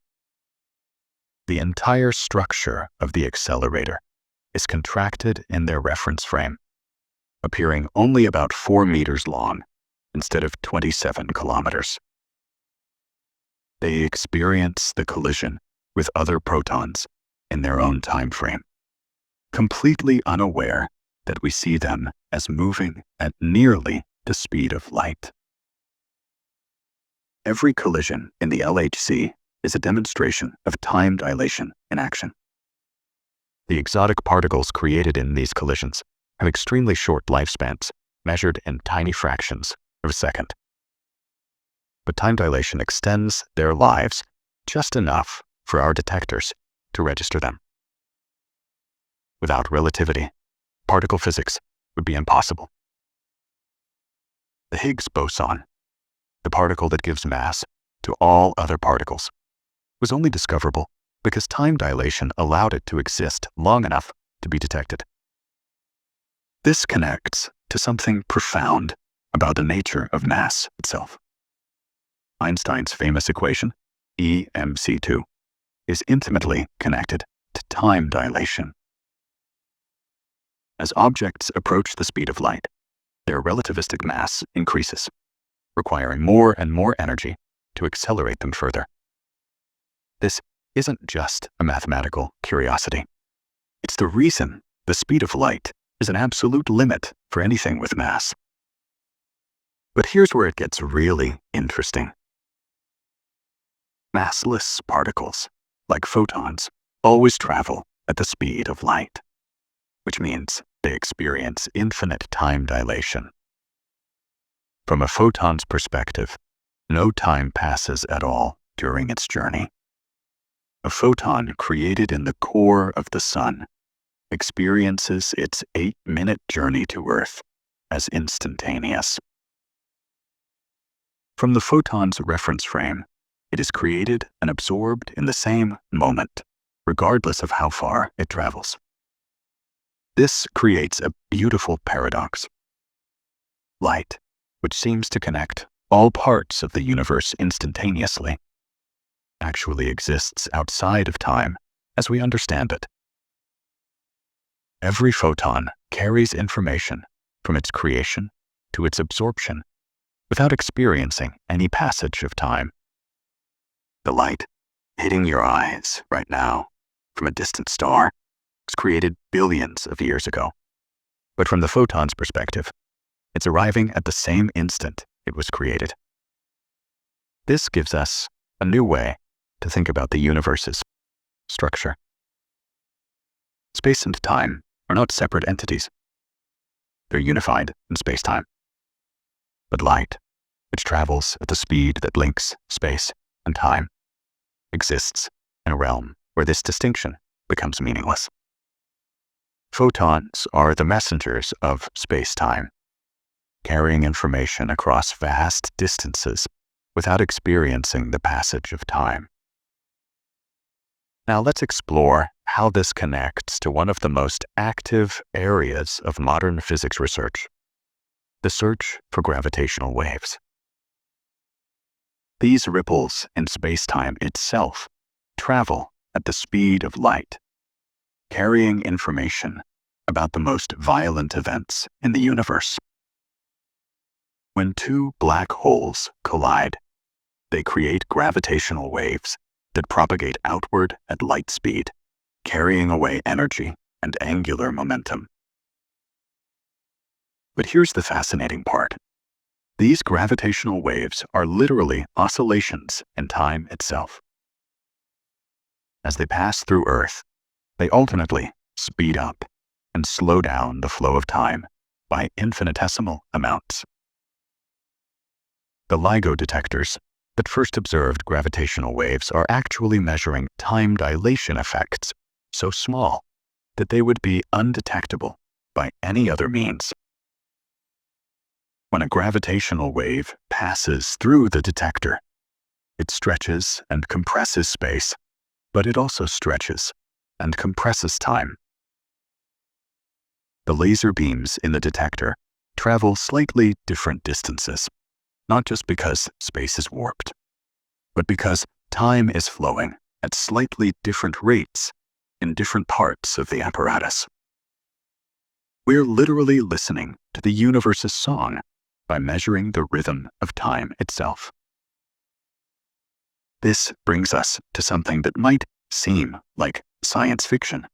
The entire structure of the accelerator is contracted in their reference frame, appearing only about 4 meters long instead of 27 kilometers. They experience the collision with other protons in their own time frame, completely unaware that we see them as moving at nearly the speed of light. Every collision in the LHC is a demonstration of time dilation in action. The exotic particles created in these collisions have extremely short lifespans, measured in tiny fractions of a second. But time dilation extends their lives just enough for our detectors to register them. Without relativity, particle physics would be impossible. The Higgs boson, the particle that gives mass to all other particles, was only discoverable because time dilation allowed it to exist long enough to be detected. This connects to something profound about the nature of mass itself. Einstein's famous equation, E=mc², is intimately connected to time dilation. As objects approach the speed of light, their relativistic mass increases, requiring more and more energy to accelerate them further. This isn't just a mathematical curiosity. It's the reason the speed of light is an absolute limit for anything with mass. But here's where it gets really interesting. Massless particles, like photons, always travel at the speed of light, which means they experience infinite time dilation. From a photon's perspective, no time passes at all during its journey. A photon created in the core of the sun experiences its 8-minute journey to Earth as instantaneous. From the photon's reference frame, it is created and absorbed in the same moment, regardless of how far it travels. This creates a beautiful paradox. Light, which seems to connect all parts of the universe instantaneously, actually exists outside of time as we understand it. Every photon carries information from its creation to its absorption without experiencing any passage of time. The light hitting your eyes right now from a distant star was created billions of years ago. But from the photon's perspective, it's arriving at the same instant it was created. This gives us a new way to think about the universe's structure. Space and time are not separate entities. they're unified in spacetime. But light, which travels at the speed that links space and time, exists in a realm where this distinction becomes meaningless. Photons are the messengers of spacetime, carrying information across vast distances without experiencing the passage of time. Now let's explore how this connects to one of the most active areas of modern physics research, the search for gravitational waves. These ripples in spacetime itself travel at the speed of light, carrying information about the most violent events in the universe. When two black holes collide, they create gravitational waves that propagate outward at light speed, carrying away energy and angular momentum. But here's the fascinating part. These gravitational waves are literally oscillations in time itself. As they pass through Earth, they alternately speed up and slow down the flow of time by infinitesimal amounts. The LIGO detectors that first observed gravitational waves are actually measuring time dilation effects so small that they would be undetectable by any other means. When a gravitational wave passes through the detector, it stretches and compresses space, but it also stretches and compresses time. The laser beams in the detector travel slightly different distances, not just because space is warped, but because time is flowing at slightly different rates in different parts of the apparatus. We're literally listening to the universe's song by measuring the rhythm of time itself. This brings us to something that might seem like science fiction,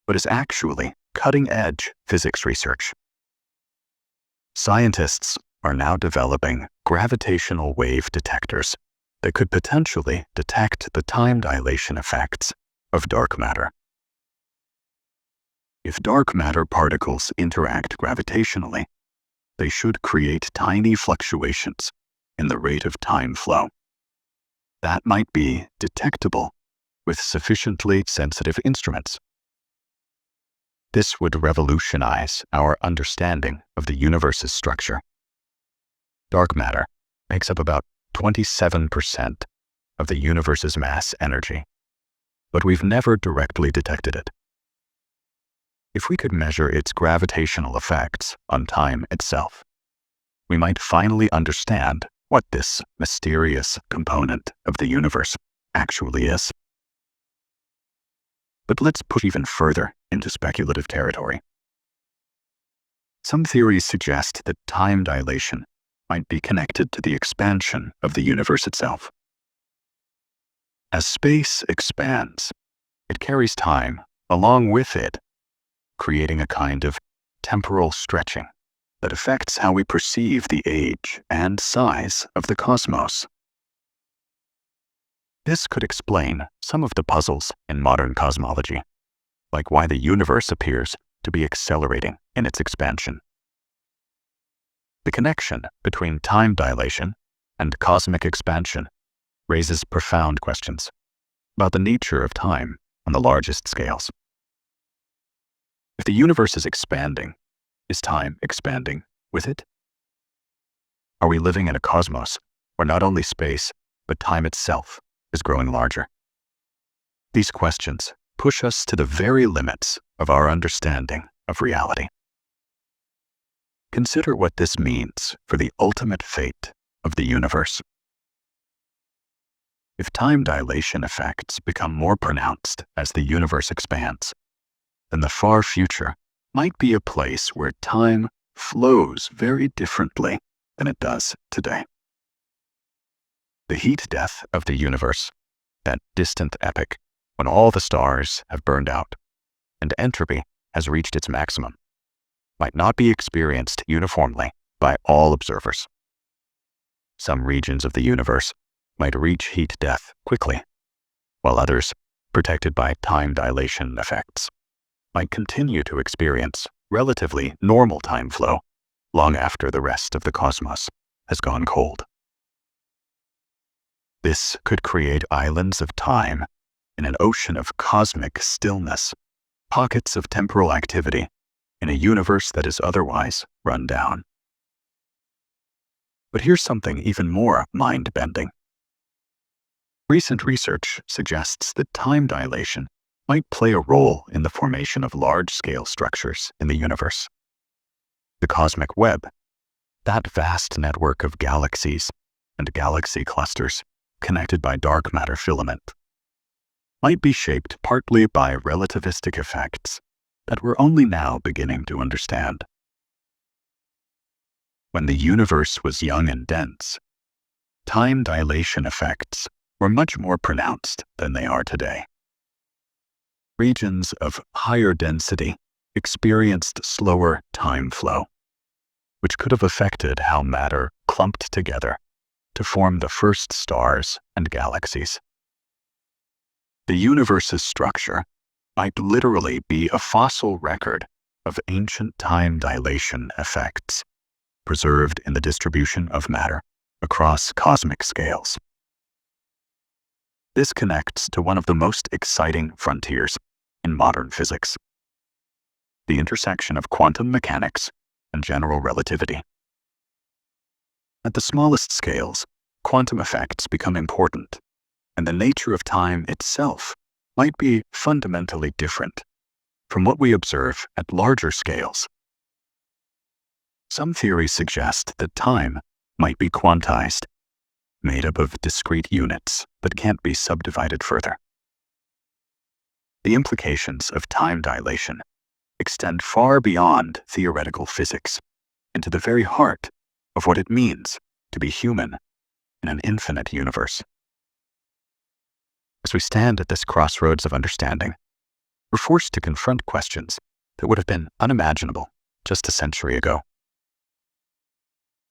but is actually cutting-edge physics research. Scientists are now developing gravitational wave detectors that could potentially detect the time dilation effects of dark matter. If dark matter particles interact gravitationally, they should create tiny fluctuations in the rate of time flow. That might be detectable with sufficiently sensitive instruments. This would revolutionize our understanding of the universe's structure. Dark matter makes up about 27% of the universe's mass energy, but we've never directly detected it. If we could measure its gravitational effects on time itself, we might finally understand what this mysterious component of the universe actually is. But let's push even further into speculative territory. Some theories suggest that time dilation might be connected to the expansion of the universe itself. As space expands, it carries time along with it, creating a kind of temporal stretching that affects how we perceive the age and size of the cosmos. This could explain some of the puzzles in modern cosmology, like why the universe appears to be accelerating in its expansion. The connection between time dilation and cosmic expansion raises profound questions about the nature of time on the largest scales. If the universe is expanding, is time expanding with it? Are we living in a cosmos where not only space, but time itself is growing larger? These questions push us to the very limits of our understanding of reality. Consider what this means for the ultimate fate of the universe. If time dilation effects become more pronounced as the universe expands, then the far future might be a place where time flows very differently than it does today. The heat death of the universe, that distant epoch when all the stars have burned out and entropy has reached its maximum, might not be experienced uniformly by all observers. Some regions of the universe might reach heat death quickly, while others, protected by time dilation effects, might continue to experience relatively normal time flow long after the rest of the cosmos has gone cold. This could create islands of time in an ocean of cosmic stillness, pockets of temporal activity in a universe that is otherwise run down. But here's something even more mind-bending. Recent research suggests that time dilation might play a role in the formation of large-scale structures in the universe. The cosmic web, that vast network of galaxies and galaxy clusters connected by dark matter filament, might be shaped partly by relativistic effects that we're only now beginning to understand. When the universe was young and dense, time dilation effects were much more pronounced than they are today. Regions of higher density experienced slower time flow, which could have affected how matter clumped together to form the first stars and galaxies. The universe's structure might literally be a fossil record of ancient time dilation effects, preserved in the distribution of matter across cosmic scales. This connects to one of the most exciting frontiers in modern physics: the intersection of quantum mechanics and general relativity. At the smallest scales, quantum effects become important, and the nature of time itself might be fundamentally different from what we observe at larger scales. Some theories suggest that time might be quantized, made up of discrete units that can't be subdivided further. The implications of time dilation extend far beyond theoretical physics into the very heart of what it means to be human in an infinite universe. As we stand at this crossroads of understanding, we're forced to confront questions that would have been unimaginable just a century ago.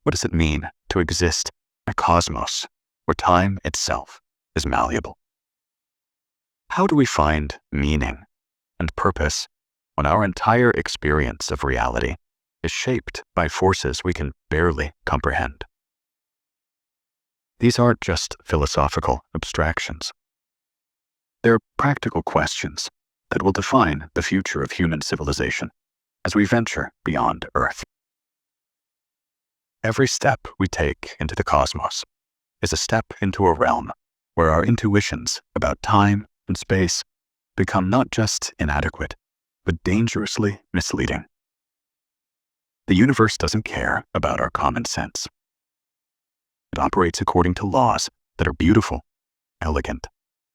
What does it mean to exist in a cosmos where time itself is malleable? How do we find meaning and purpose when our entire experience of reality is shaped by forces we can barely comprehend? These aren't just philosophical abstractions. They're practical questions that will define the future of human civilization as we venture beyond Earth. Every step we take into the cosmos is a step into a realm where our intuitions about time and space become not just inadequate, but dangerously misleading. The universe doesn't care about our common sense. It operates according to laws that are beautiful, elegant,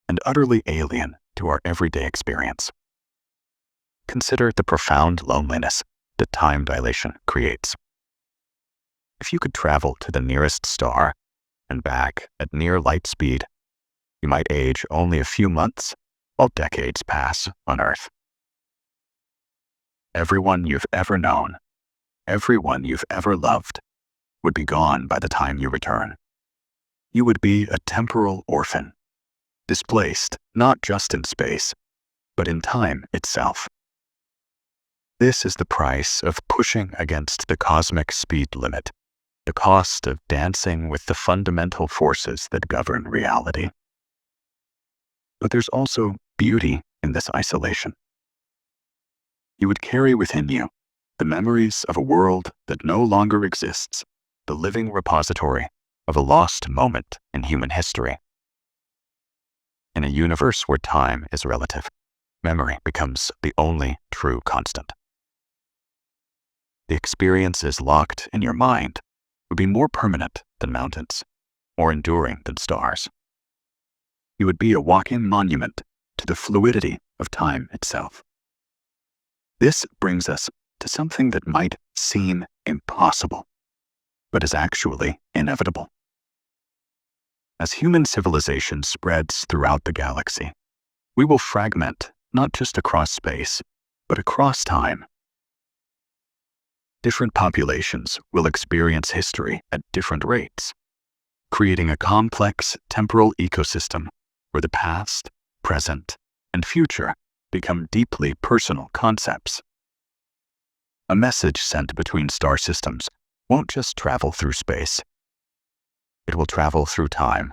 and utterly alien to our everyday experience. Consider the profound loneliness that time dilation creates. If you could travel to the nearest star and back at near light speed, you might age only a few months while decades pass on Earth. Everyone you've ever known, everyone you've ever loved, would be gone by the time you return. You would be a temporal orphan, displaced not just in space, but in time itself. This is the price of pushing against the cosmic speed limit, the cost of dancing with the fundamental forces that govern reality. But there's also beauty in this isolation. You would carry within you the memories of a world that no longer exists, the living repository of a lost moment in human history. In a universe where time is relative, memory becomes the only true constant. The experiences locked in your mind would be more permanent than mountains, more enduring than stars. You would be a walking monument to the fluidity of time itself. This brings us to something that might seem impossible, but is actually inevitable. As human civilization spreads throughout the galaxy, we will fragment not just across space, but across time. Different populations will experience history at different rates, creating a complex temporal ecosystem where the past, present, and future become deeply personal concepts. A message sent between star systems won't just travel through space. It will travel through time,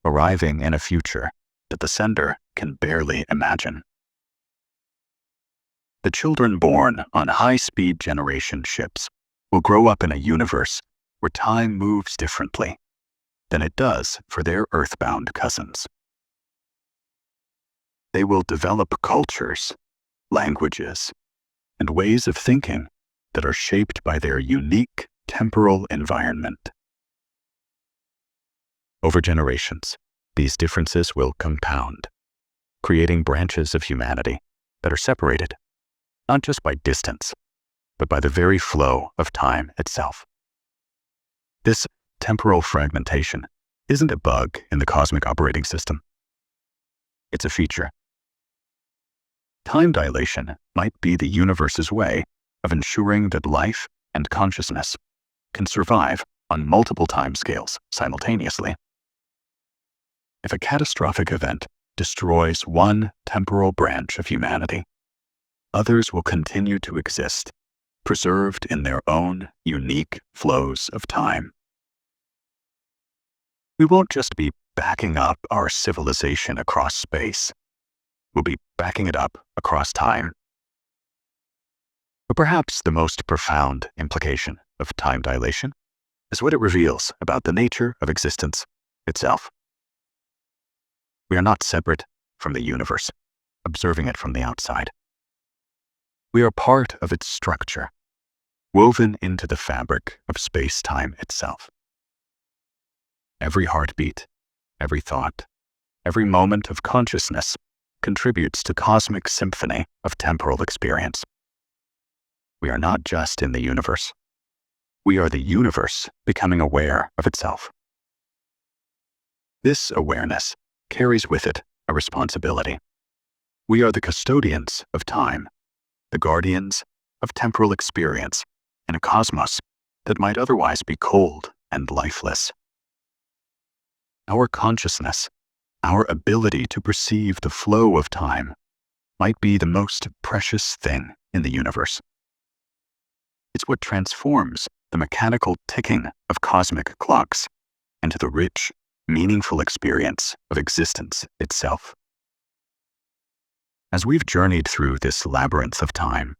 arriving in a future that the sender can barely imagine. The children born on high-speed generation ships will grow up in a universe where time moves differently than it does for their earthbound cousins. They will develop cultures, languages, and ways of thinking that are shaped by their unique temporal environment. Over generations, these differences will compound, creating branches of humanity that are separated, not just by distance, but by the very flow of time itself. This temporal fragmentation isn't a bug in the cosmic operating system. It's a feature. Time dilation might be the universe's way of ensuring that life and consciousness can survive on multiple timescales simultaneously. If a catastrophic event destroys one temporal branch of humanity, others will continue to exist, preserved in their own unique flows of time. We won't just be backing up our civilization across space. We'll be backing it up across time. But perhaps the most profound implication of time dilation is what it reveals about the nature of existence itself. We are not separate from the universe, observing it from the outside. We are part of its structure, woven into the fabric of space-time itself. Every heartbeat, every thought, every moment of consciousness contributes to cosmic symphony of temporal experience. We are not just in the universe. We are the universe becoming aware of itself. This awareness carries with it a responsibility. We are the custodians of time, the guardians of temporal experience in a cosmos that might otherwise be cold and lifeless. Our consciousness, our ability to perceive the flow of time, might be the most precious thing in the universe. It's what transforms the mechanical ticking of cosmic clocks into the rich, meaningful experience of existence itself. As we've journeyed through this labyrinth of time,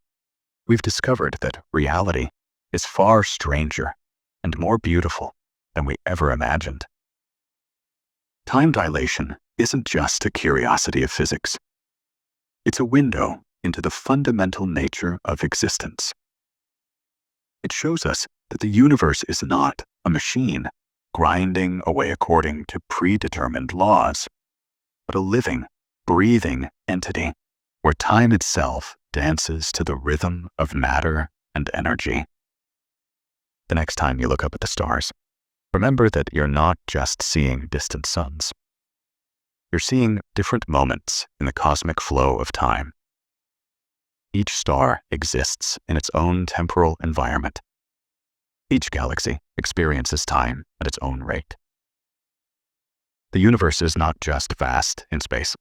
we've discovered that reality is far stranger and more beautiful than we ever imagined. Time dilation isn't just a curiosity of physics. It's a window into the fundamental nature of existence. It shows us that the universe is not a machine grinding away according to predetermined laws, but a living, breathing entity where time itself dances to the rhythm of matter and energy. The next time you look up at the stars, remember that you're not just seeing distant suns. You're seeing different moments in the cosmic flow of time. Each star exists in its own temporal environment. Each galaxy experiences time at its own rate. The universe is not just vast in space.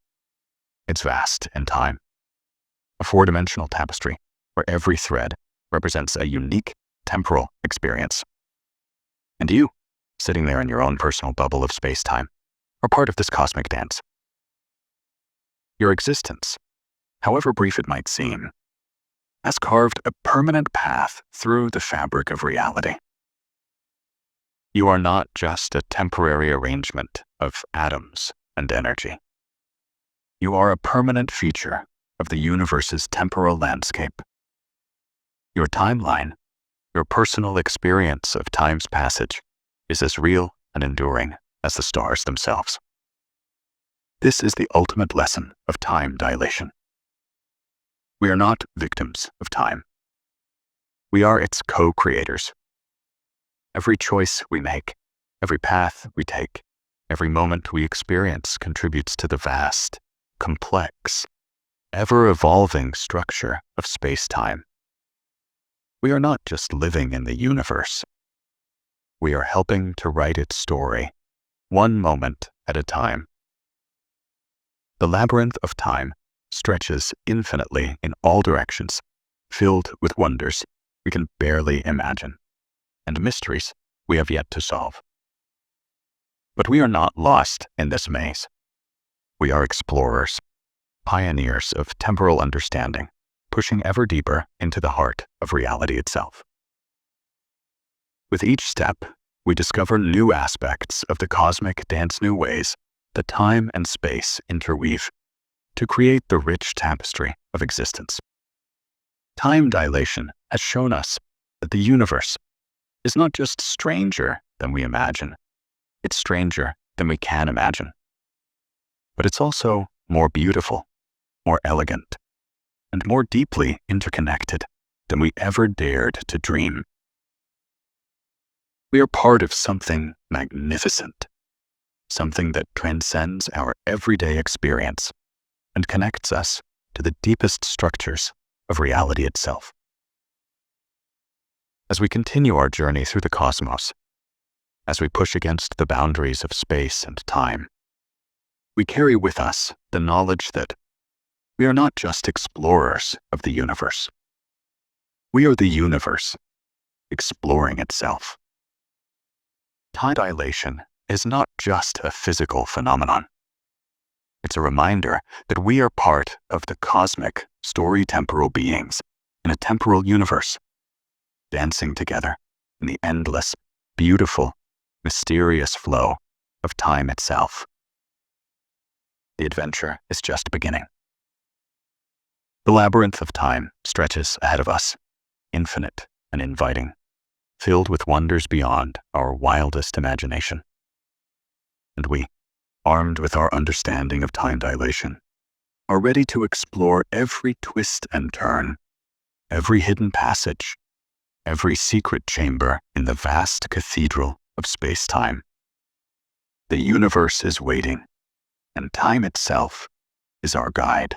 It's vast in time. A four-dimensional tapestry where every thread represents a unique temporal experience. And you, sitting there in your own personal bubble of space-time, are part of this cosmic dance. Your existence, however brief it might seem, has carved a permanent path through the fabric of reality. You are not just a temporary arrangement of atoms and energy. You are a permanent feature of the universe's temporal landscape. Your timeline, your personal experience of time's passage, is as real and enduring as the stars themselves. This is the ultimate lesson of time dilation. We are not victims of time. We are its co-creators. Every choice we make, every path we take, every moment we experience contributes to the vast, complex, ever-evolving structure of space-time. We are not just living in the universe. We are helping to write its story, one moment at a time. The labyrinth of time stretches infinitely in all directions, filled with wonders we can barely imagine, and mysteries we have yet to solve. But we are not lost in this maze. We are explorers, pioneers of temporal understanding, pushing ever deeper into the heart of reality itself. With each step, we discover new aspects of the cosmic dance new ways that time and space interweave to create the rich tapestry of existence. Time dilation has shown us that the universe is not just stranger than we imagine, it's stranger than we can imagine. But it's also more beautiful, more elegant, and more deeply interconnected than we ever dared to dream. We are part of something magnificent, something that transcends our everyday experience and connects us to the deepest structures of reality itself. As we continue our journey through the cosmos, as we push against the boundaries of space and time, we carry with us the knowledge that we are not just explorers of the universe. We are the universe, exploring itself. Time dilation is not just a physical phenomenon. It's a reminder that we are part of the cosmic, story-temporal beings in a temporal universe, dancing together in the endless, beautiful, mysterious flow of time itself. The adventure is just beginning. The labyrinth of time stretches ahead of us, infinite and inviting, filled with wonders beyond our wildest imagination. And we, armed with our understanding of time dilation, are ready to explore every twist and turn, every hidden passage, every secret chamber in the vast cathedral of space-time. The universe is waiting, and time itself is our guide.